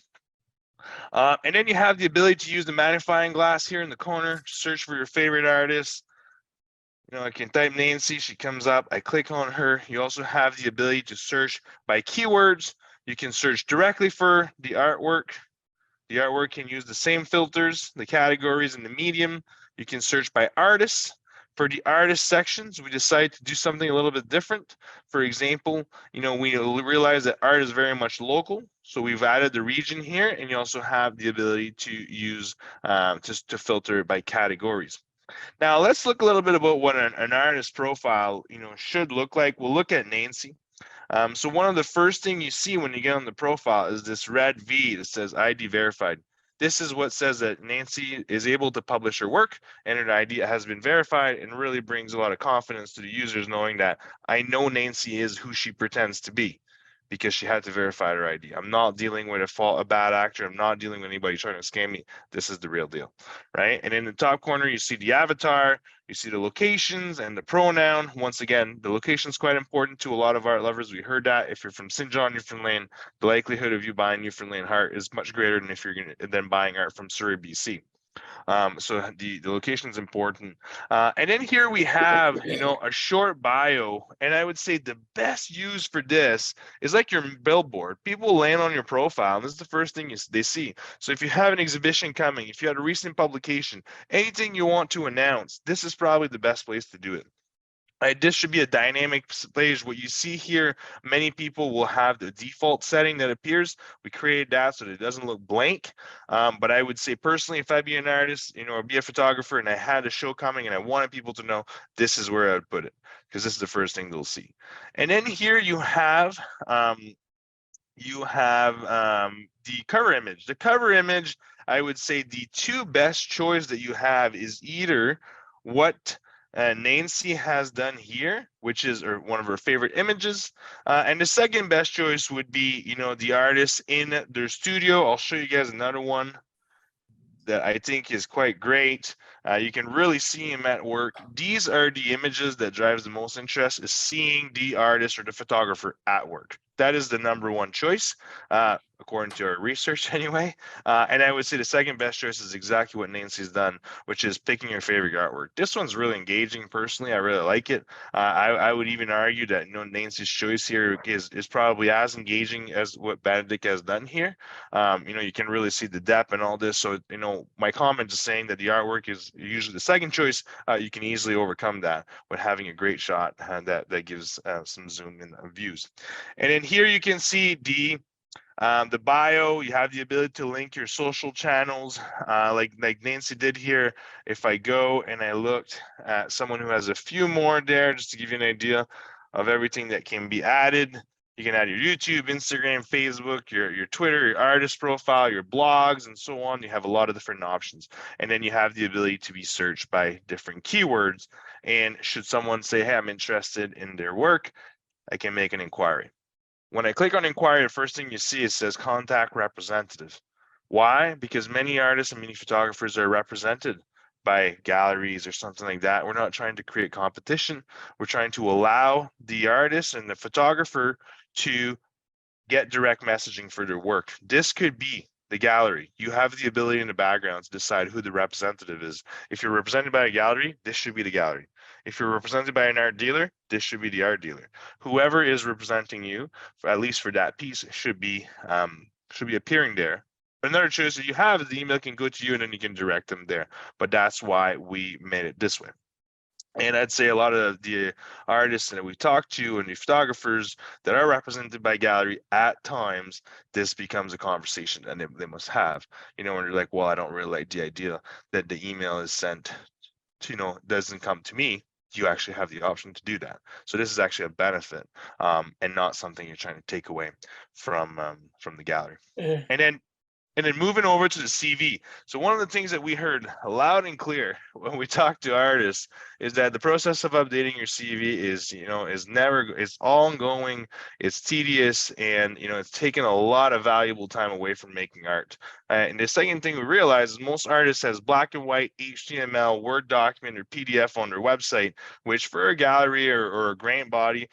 And then you have the ability to use the magnifying glass here in the corner to search for your favorite artist. You know, I can type Nancy, she comes up, I click on her. You also have the ability to search by keywords. You can search directly for the artwork. The artwork can use the same filters, the categories, and the medium. You can search by artists. For the artist sections, we decide to do something a little bit different. For example, you know, we realize that art is very much local, so we've added the region here, and you also have the ability to use to filter by categories. Now let's look a little bit about what an artist profile, you know, should look like. We'll look at Nancy. So one of the first thing you see when you get on the profile is this red V that says ID verified. This is what says that Nancy is able to publish her work and her ID has been verified, and really brings a lot of confidence to the users knowing that I know Nancy is who she pretends to be because she had to verify her ID. I'm not dealing with a bad actor. I'm not dealing with anybody trying to scam me. This is the real deal, right? And in the top corner, you see the avatar, you see the locations and the pronoun. Once again, the location is quite important to a lot of art lovers. We heard that if you're from St. John, Newfoundland, the likelihood of you buying Newfoundland art is much greater than if you're than buying art from Surrey, BC. So the location is important. And then here we have, you know, a short bio. And I would say the best use for this is like your billboard. People land on your profile, and this is the first thing they see. So if you have an exhibition coming, if you had a recent publication, anything you want to announce, this is probably the best place to do it. This should be a dynamic page. What you see here, many people will have the default setting that appears. We created that so that it doesn't look blank. But I would say personally, if I'd be an artist, you know, or be a photographer, and I had a show coming and I wanted people to know, this is where I would put it, because this is the first thing they'll see. And then here you have the cover image. The cover image, I would say the two best choice that you have is either what Nancy has done here, which is one of her favorite images, and the second best choice would be, you know, the artist in their studio. I'll show you guys another one that I think is quite great. You can really see him at work. These are the images that drives the most interest, is seeing the artist or the photographer at work. That is the number one choice, according to our research anyway. And I would say the second best choice is exactly what Nancy's done, which is picking your favorite artwork. This one's really engaging personally. I really like it. I would even argue that, you know, Nancy's choice here is probably as engaging as what Benedict has done here. You know, you can really see the depth and all this. So, you know, my comment is saying that the artwork is usually the second choice. You can easily overcome that with having a great shot that gives some zoom in views. And then here you can see the bio. You have the ability to link your social channels, like Nancy did here. If I go and I looked at someone who has a few more there, just to give you an idea of everything that can be added. You can add your YouTube, Instagram, Facebook, your Twitter, your artist profile, your blogs, and so on. You have a lot of different options. And then you have the ability to be searched by different keywords. And should someone say, hey, I'm interested in their work, I can make an inquiry. When I click on inquiry, the first thing you see, it says contact representative. Why? Because many artists and many photographers are represented by galleries or something like that. We're not trying to create competition. We're trying to allow the artist and the photographer to get direct messaging for their work. This could be the gallery. You have the ability in the background to decide who the representative is. If you're represented by a gallery, this should be the gallery. If you're represented by an art dealer, this should be the art dealer. Whoever is representing you, at least for that piece, should be appearing there. Another choice that you have is the email can go to you and then you can direct them there. But that's why we made it this way. And I'd say a lot of the artists that we talk to and the photographers that are represented by gallery, at times, this becomes a conversation and they must have, when you're like, well, I don't really like the idea that the email is sent to, doesn't come to me. You actually have the option to do that. So this is actually a benefit and not something you're trying to take away from the gallery. And then moving over to the CV. So one of the things that we heard loud and clear when we talked to artists is that the process of updating your CV is ongoing, it's tedious, and it's taken a lot of valuable time away from making art. And the second thing we realize is most artists has black and white HTML, Word document, or PDF on their website, which for a gallery or a grant body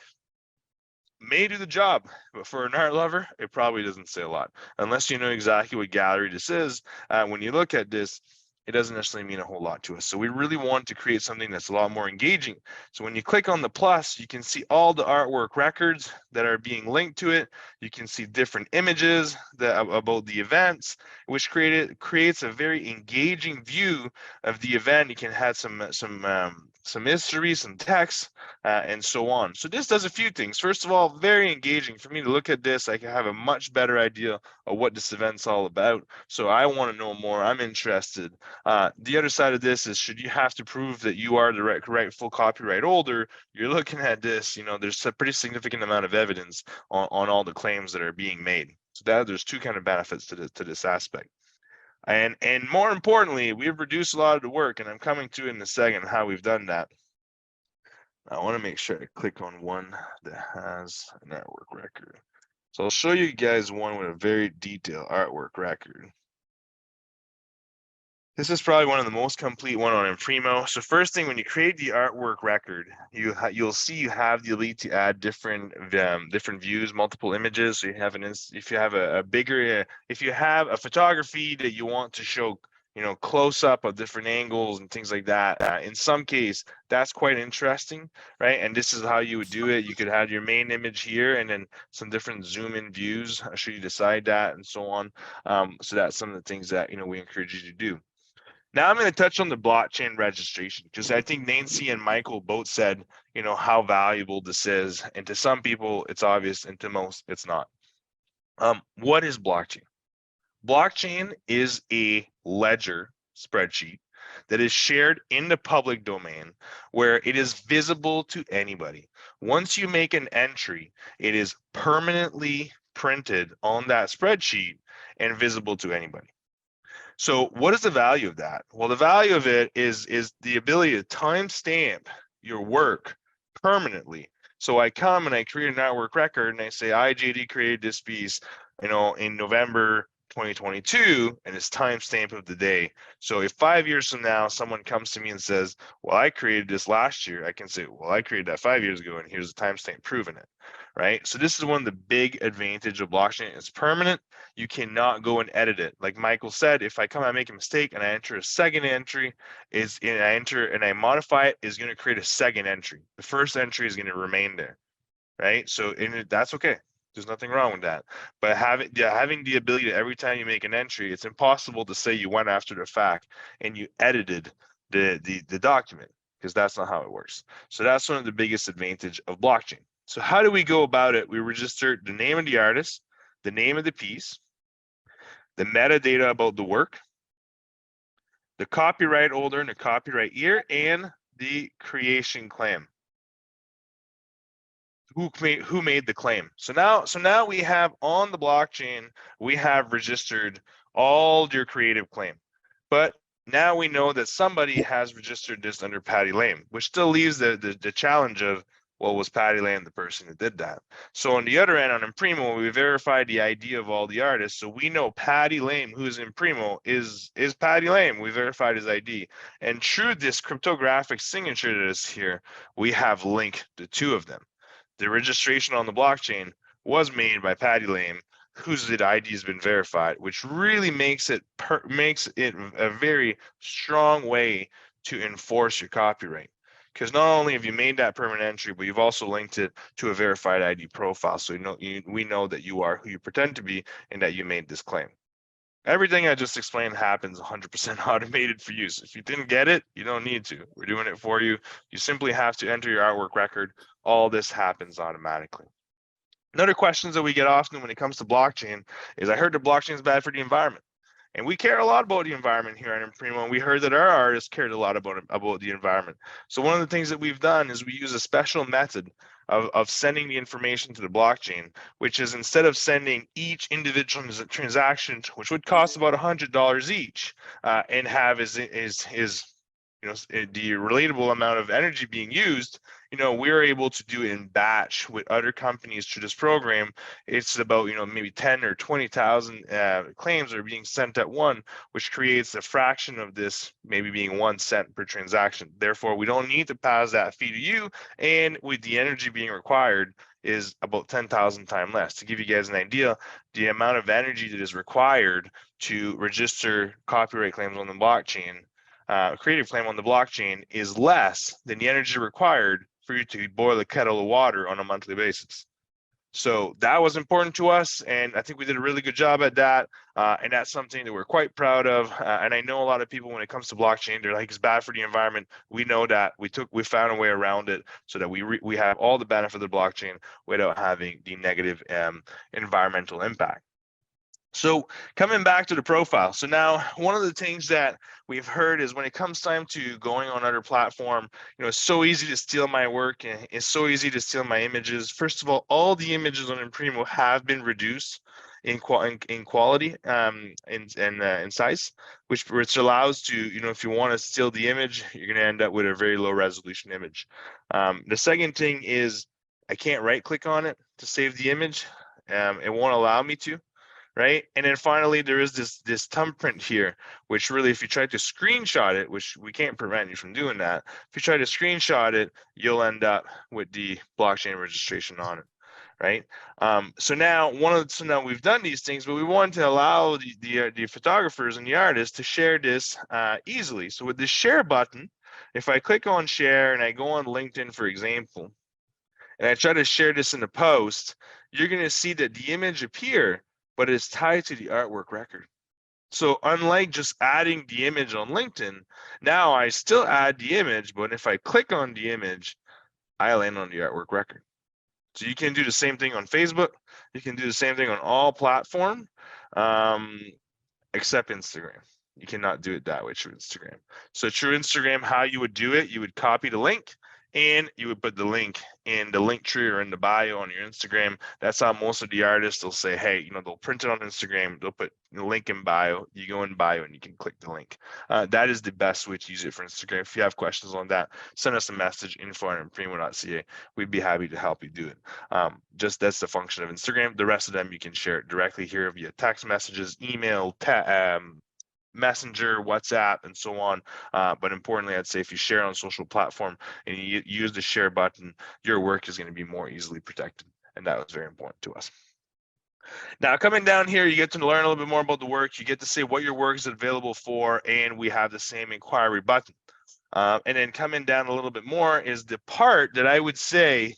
may do the job, but for an art lover, it probably doesn't say a lot. Unless you know exactly what gallery this is, when you look at this, it doesn't necessarily mean a whole lot to us. So we really want to create something that's a lot more engaging. So when you click on the plus, you can see all the artwork records that are being linked to it. You can see different images about the events, which creates a very engaging view of the event. You can have some history, some text, and so on. So this does a few things. First of all, very engaging. For me to look at this, I can have a much better idea of what this event's all about. So I want to know more. I'm interested. The other side of this is, should you have to prove that you are the rightful copyright holder, you're looking at this, there's a pretty significant amount of evidence on all the claims that are being made. So there's two kind of benefits to this aspect. And more importantly, we've reduced a lot of the work, and I'm coming to it in a second how we've done that. I want to make sure I click on one that has an artwork record. So I'll show you guys one with a very detailed artwork record. This is probably one of the most complete one on Imprimo. So first thing, when you create the artwork record, you'll see you have the ability to add different views, multiple images. So you have if you have a photography that you want to show, close up of different angles and things like that. In some case, that's quite interesting, right? And this is how you would do it. You could have your main image here and then some different zoom in views should you decide that, and so on. So that's some of the things that we encourage you to do. Now I'm going to touch on the blockchain registration, because I think Nancy and Michael both said, how valuable this is. And to some people, it's obvious, and to most, it's not. What is blockchain? Blockchain is a ledger spreadsheet that is shared in the public domain, where it is visible to anybody. Once you make an entry, it is permanently printed on that spreadsheet and visible to anybody. So what is the value of that? Well, the value of it is the ability to timestamp your work permanently. So I come and I create an artwork record and I say, I, JD, created this piece, in November 2022, and it's timestamp of the day. So if 5 years from now, someone comes to me and says, well, I created this last year, I can say, well, I created that 5 years ago, and here's the timestamp proving it, right? So this is one of the big advantage of blockchain. It's permanent. You cannot go and edit it. Like Michael said, if I come and make a mistake and I enter a second entry, and I modify it, is going to create a second entry. The first entry is going to remain there, right? So that's okay. There's nothing wrong with that. But having the ability to, every time you make an entry, it's impossible to say you went after the fact and you edited the document, because that's not how it works. So that's one of the biggest advantage of blockchain. So how do we go about it? We register the name of the artist, the name of the piece, the metadata about the work, the copyright holder and the copyright year, and the creation claim. Who made the claim. So now we have on the blockchain, we have registered all your creative claim. But now we know that somebody has registered this under Patty Lame, which still leaves the challenge of, well, was Patty Lame the person that did that? So on the other end, on Imprimo, we verified the ID of all the artists. So we know Patty Lame, who's Imprimo, is Patty Lame. We verified his ID. And through this cryptographic signature that is here, we have linked the two of them. The registration on the blockchain was made by Patty Lame, whose ID has been verified, which really makes it a very strong way to enforce your copyright. because not only have you made that permanent entry, but you've also linked it to a verified ID profile. So we know that you are who you pretend to be and that you made this claim. Everything I just explained happens 100% automated for you. So if you didn't get it, you don't need to. We're doing it for you. You simply have to enter your artwork record. All this happens automatically. Another questions that we get often when it comes to blockchain is, I heard the blockchain is bad for the environment. And we care a lot about the environment here at Imprimo, and we heard that our artists cared a lot about the environment. So one of the things that we've done is we use a special method of sending the information to the blockchain, which is, instead of sending each individual transaction, which would cost about $100 each, and have the relatable amount of energy being used, we're able to do it in batch with other companies through this program. It's about, maybe 10 or 20,000 claims are being sent at one, which creates a fraction of this, maybe being 1 cent per transaction. Therefore, we don't need to pass that fee to you. And with the energy being required is about 10,000 times less. To give you guys an idea, the amount of energy that is required to register copyright claims on the blockchain, creative claim on the blockchain, is less than the energy required for you to boil a kettle of water on a monthly basis. So that was important to us, and I think we did a really good job at that. And that's something that we're quite proud of. And I know a lot of people, when it comes to blockchain, they're like, it's bad for the environment. We know that. We found a way around it so that we have all the benefit of the blockchain without having the negative environmental impact. So coming back to the profile. So now one of the things that we've heard is, when it comes time to going on other platform, it's so easy to steal my work, and it's so easy to steal my images. First of all the images on Imprimo have been reduced in quality and size, which allows to, if you want to steal the image, you're going to end up with a very low resolution image. The second thing is, I can't right click on it to save the image. It won't allow me to. Right. And then finally, there is this thumbprint here, which really, if you try to screenshot it, which we can't prevent you from doing that, if you try to screenshot it, you'll end up with the blockchain registration on it. Right. So now we've done these things, but we want to allow the photographers and the artists to share this easily. So with the share button, if I click on share and I go on LinkedIn, for example, and I try to share this in a post, you're going to see that the image appear, but it's tied to the artwork record. So unlike just adding the image on LinkedIn, now I still add the image, but if I click on the image, I land on the artwork record. So you can do the same thing on Facebook. You can do the same thing on all platforms, except Instagram. You cannot do it that way through Instagram. So through Instagram, how you would do it, you would copy the link, and you would put the link in the link tree or in the bio on your Instagram. That's how most of the artists will say, hey, they'll print it on Instagram, they'll put the link in bio, you go in bio and you can click the link. That is the best way to use it for Instagram. If you have questions on that, send us a message, info@imprimo.ca. We'd be happy to help you do it. That's the function of Instagram. The rest of them, you can share it directly here via text messages, email, Messenger, WhatsApp, and so on. But importantly, I'd say if you share on social platform and you use the share button, your work is going to be more easily protected. And that was very important to us. Now, coming down here, you get to learn a little bit more about the work. You get to say what your work is available for, and we have the same inquiry button. And then coming down a little bit more is the part that I would say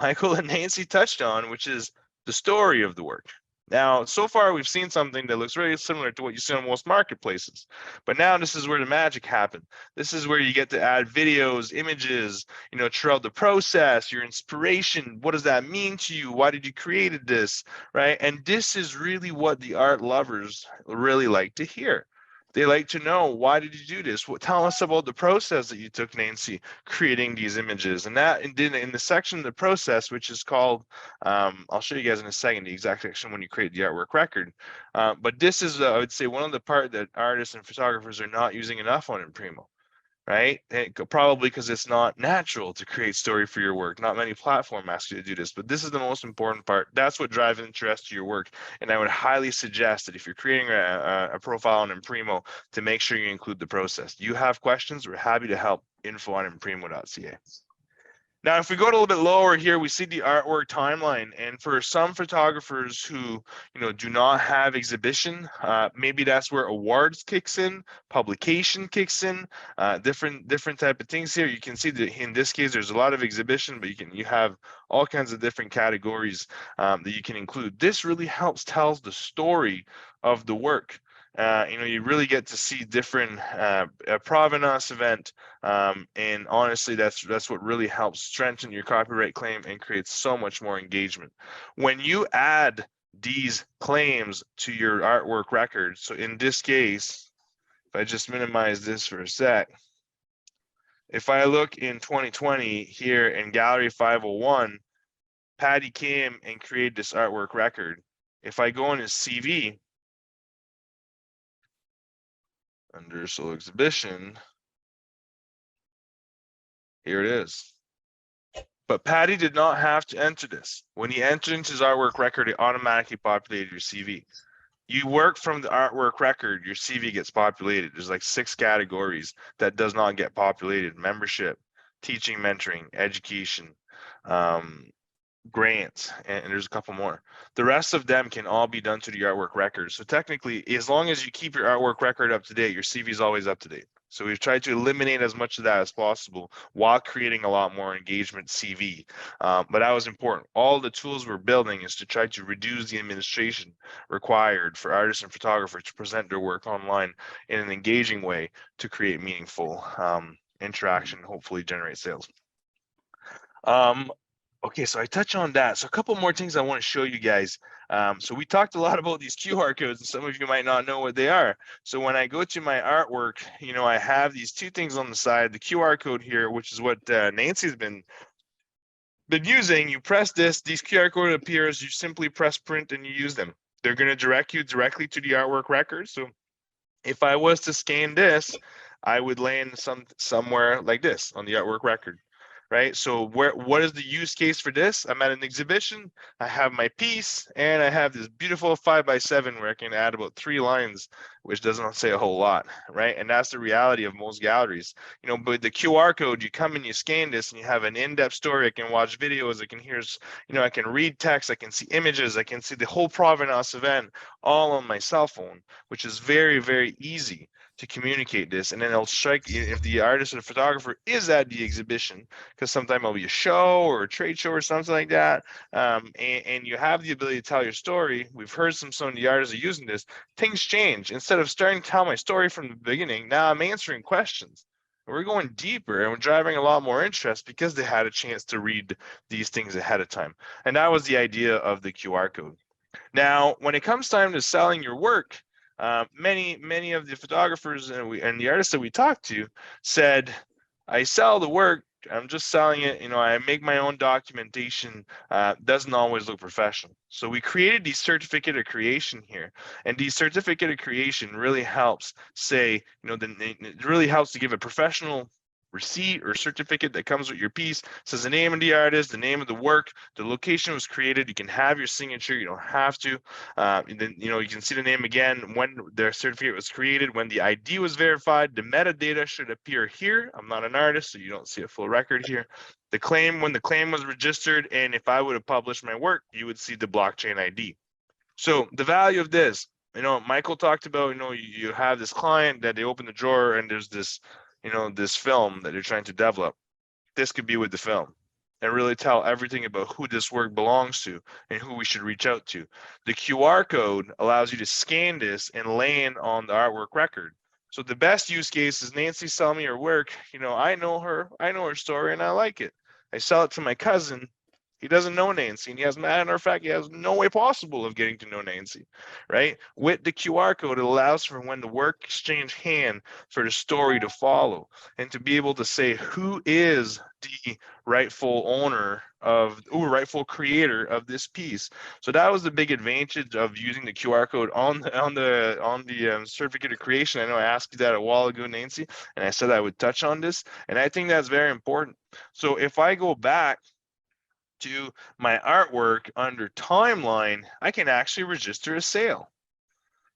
Michael and Nancy touched on, which is the story of the work. Now, so far, we've seen something that looks very similar to what you see on most marketplaces. But now this is where the magic happens. This is where you get to add videos, images, throughout the process, your inspiration. What does that mean to you? Why did you create this, right? And this is really what the art lovers really like to hear. They like to know, why did you do this? Tell us about the process that you took, Nancy, creating these images. And that in the section of the process, which is called, I'll show you guys in a second, the exact section when you create the artwork record. But this is, I would say, one of the part that artists and photographers are not using enough on Imprimo. Right? Probably because it's not natural to create story for your work. Not many platforms ask you to do this, but this is the most important part. That's what drives interest to your work. And I would highly suggest that if you're creating a profile on Imprimo, to make sure you include the process. You have questions, we're happy to help. info@imprimo.ca. Now, if we go a little bit lower here, we see the artwork timeline. And for some photographers who, do not have exhibition, maybe that's where awards kicks in, publication kicks in, different type of things here. You can see that in this case, there's a lot of exhibition, but you have all kinds of different categories that you can include. This really helps tells the story of the work. You really get to see different provenance event, and honestly, that's what really helps strengthen your copyright claim and creates so much more engagement. When you add these claims to your artwork record, so in this case, if I just minimize this for a sec, if I look in 2020 here in Gallery 501, Patty came and created this artwork record. If I go in his CV, under solo exhibition, here it is. But Patty did not have to enter this. When he entered into his artwork record, it automatically populated your CV. You work from the artwork record, your CV gets populated. There's like 6 categories that does not get populated: membership, teaching, mentoring, education, grants, and there's a couple more. The rest of them can all be done to the artwork record. So technically, as long as you keep your artwork record up to date, your CV is always up to date. So we've tried to eliminate as much of that as possible while creating a lot more engagement CV. But that was important. All the tools we're building is to try to reduce the administration required for artists and photographers to present their work online in an engaging way to create meaningful interaction, hopefully generate sales. Okay, so I touch on that. So a couple more things I want to show you guys. So we talked a lot about these QR codes, and some of you might not know what they are. So when I go to my artwork, I have these 2 things on the side. The QR code here, which is what Nancy's been using. You press this, these QR code appears. You simply press print and you use them. They're going to direct you directly to the artwork record. So if I was to scan this, I would land somewhere like this on the artwork record. Right. So what is the use case for this? I'm at an exhibition. I have my piece and I have this beautiful 5x7 where I can add about 3 lines, which doesn't say a whole lot. Right. And that's the reality of most galleries. But the QR code, you come and you scan this and you have an in-depth story. I can watch videos. I can hear, I can read text. I can see images. I can see the whole provenance event all on my cell phone, which is very, very easy to communicate this. And then it'll strike if the artist or the photographer is at the exhibition, because sometimes it'll be a show or a trade show or something like that, and you have the ability to tell your story. We've heard some of the artists are using this. Things change. Instead of starting to tell my story from the beginning, now I'm answering questions. We're going deeper and we're driving a lot more interest because they had a chance to read these things ahead of time. And that was the idea of the QR code. Now, when it comes time to selling your work, many of the photographers and the artists that we talked to said, I sell the work, I'm just selling it, I make my own documentation, doesn't always look professional. So we created the certificate of creation here, and the certificate of creation really helps say, it really helps to give a professional receipt or certificate that comes with your piece. Says the name of the artist, the name of the work, the location was created. You can have your signature. You don't have to. And then you can see the name again, when their certificate was created, when the ID was verified. The metadata should appear here. I'm not an artist, so you don't see a full record here. The claim, when the claim was registered, and if I would have published my work, you would see the blockchain ID. So the value of this, Michael talked about, you have this client that they open the drawer and there's this this film that you're trying to develop. This could be with the film and really tell everything about who this work belongs to and who we should reach out to. The QR code allows you to scan this and land on the artwork record. So the best use case is Nancy sell me her work. I know her story and I like it. I sell it to my cousin. He doesn't know Nancy, and he has, matter of fact, he has no way possible of getting to know Nancy, right? With the QR code, it allows for when the work exchange hand for the story to follow and to be able to say who is the rightful owner rightful creator of this piece. So that was the big advantage of using the QR code on the certificate of creation. I know I asked you that a while ago, Nancy, and I said I would touch on this, and I think that's very important. So if I go back to my artwork under timeline, I can actually register a sale.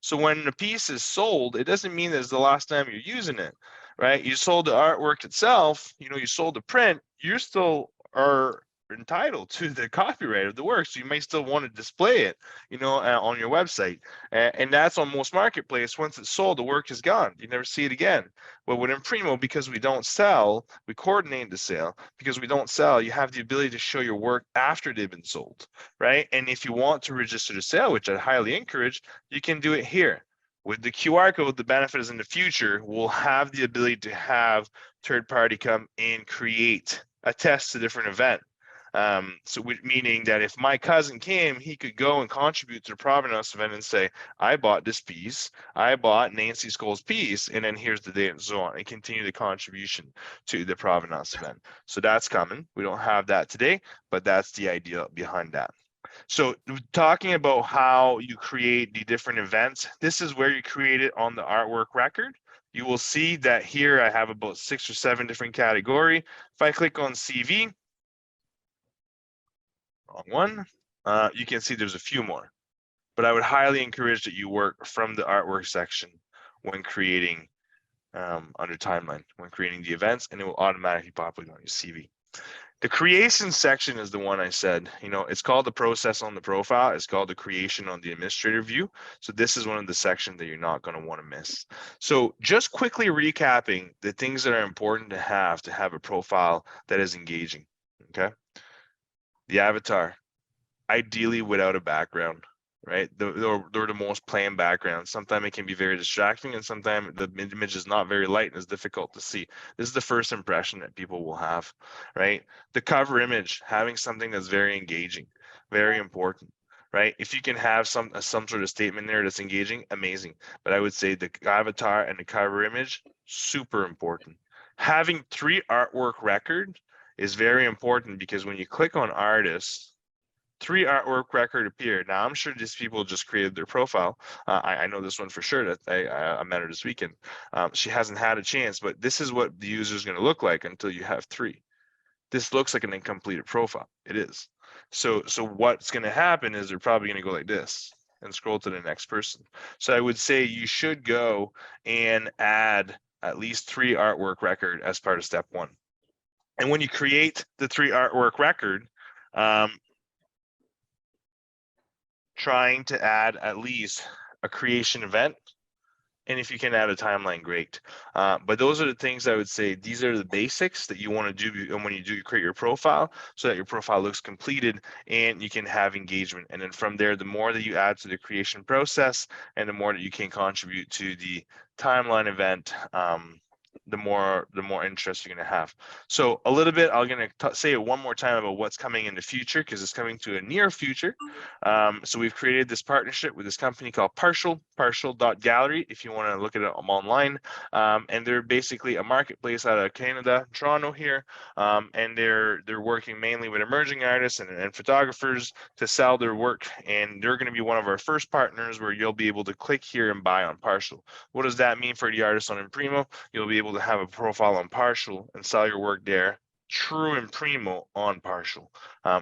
So when the piece is sold, it doesn't mean that it's the last time you're using it, right? You sold the artwork itself, you sold the print, you're still are entitled to the copyright of the work, so you may still want to display it, on your website. And that's on most marketplace. Once it's sold, the work is gone. You never see it again. But with Imprimo, because we don't sell, we coordinate the sale. Because we don't sell, you have the ability to show your work after they've been sold, right? And if you want to register the sale, which I highly encourage, you can do it here. With the QR code, the benefit is in the future, we'll have the ability to have third party come and attest to different event. Meaning that if my cousin came, he could go and contribute to the Provenance event and say, I bought this piece, I bought Nancy Skoll's piece, and then here's the date and so on, and continue the contribution to the Provenance event. So that's coming. We don't have that today, but that's the idea behind that. So talking about how you create the different events, this is where you create it on the artwork record. You will see that here I have about 6 or 7 different categories. If I click on CV, wrong one, you can see there's a few more. But I would highly encourage that you work from the artwork section when creating under timeline, when creating the events, and it will automatically populate on your CV. The creation section is the one I said, it's called the process on the profile. It's called the creation on the administrator view. So this is one of the sections that you're not going to want to miss. So just quickly recapping the things that are important to have a profile that is engaging. Okay. The avatar, ideally without a background, right? They're the most plain background. Sometimes it can be very distracting, and sometimes the image is not very light and it's difficult to see. This is the first impression that people will have, right? The cover image, having something that's very engaging, very important, right? If you can have some sort of statement there that's engaging, amazing. But I would say the avatar and the cover image, super important. Having 3 artwork record is very important, because when you click on artists, 3 artwork record appeared. Now, I'm sure these people just created their profile. I know this one for sure, that I met her this weekend. She hasn't had a chance, but this is what the user is going to look like until you have 3. This looks like an incompleted profile. It is. So what's going to happen is they're probably going to go like this and scroll to the next person. So I would say you should go and add at least 3 artwork record as part of step 1. And when you create the 3 artwork record, trying to add at least a creation event, and if you can add a timeline, great. But those are the things I would say, these are the basics that you want to do when you create your profile, so that your profile looks completed and you can have engagement. And then from there, the more that you add to the creation process and the more that you can contribute to the timeline event, the more interest you're going to have. So a little bit, I'm going to say it one more time about what's coming in the future, because it's coming to a near future. So we've created this partnership with this company called partial.gallery, if you want to look at it online. And they're basically a marketplace out of Canada, Toronto here. And they're working mainly with emerging artists and photographers to sell their work. And they're going to be one of our first partners, where you'll be able to click here and buy on Partial. What does that mean for the artist on Imprimo? You'll be able to have a profile on Partial and sell your work there. True Imprimo on Partial.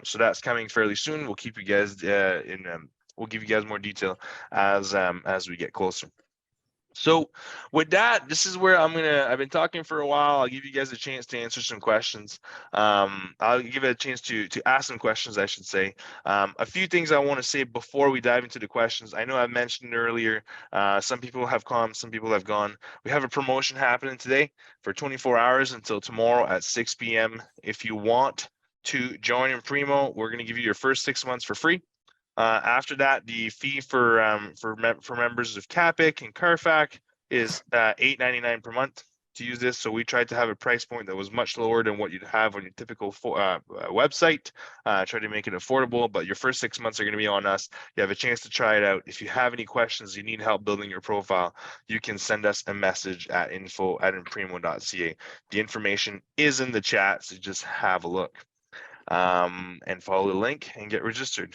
So that's coming fairly soon. We'll keep you guys we'll give you guys more detail as we get closer. So with that, this is where I've been talking for a while. I'll give you guys a chance to answer some questions. I'll give it a chance to ask some questions, I should say. A few things I want to say before we dive into the questions. I know I mentioned earlier, some people have come, some people have gone. We have a promotion happening today for 24 hours until tomorrow at 6 p.m. If you want to join Imprimo, we're going to give you your first 6 months for free. After that, the fee for members of CAPIC and CARFAC is $8.99 per month to use this. So we tried to have a price point that was much lower than what you'd have on your typical website. Try to make it affordable, but your first 6 months are going to be on us. You have a chance to try it out. If you have any questions, you need help building your profile, you can send us a message at info@imprimo.ca. The information is in the chat, so just have a look and follow the link and get registered.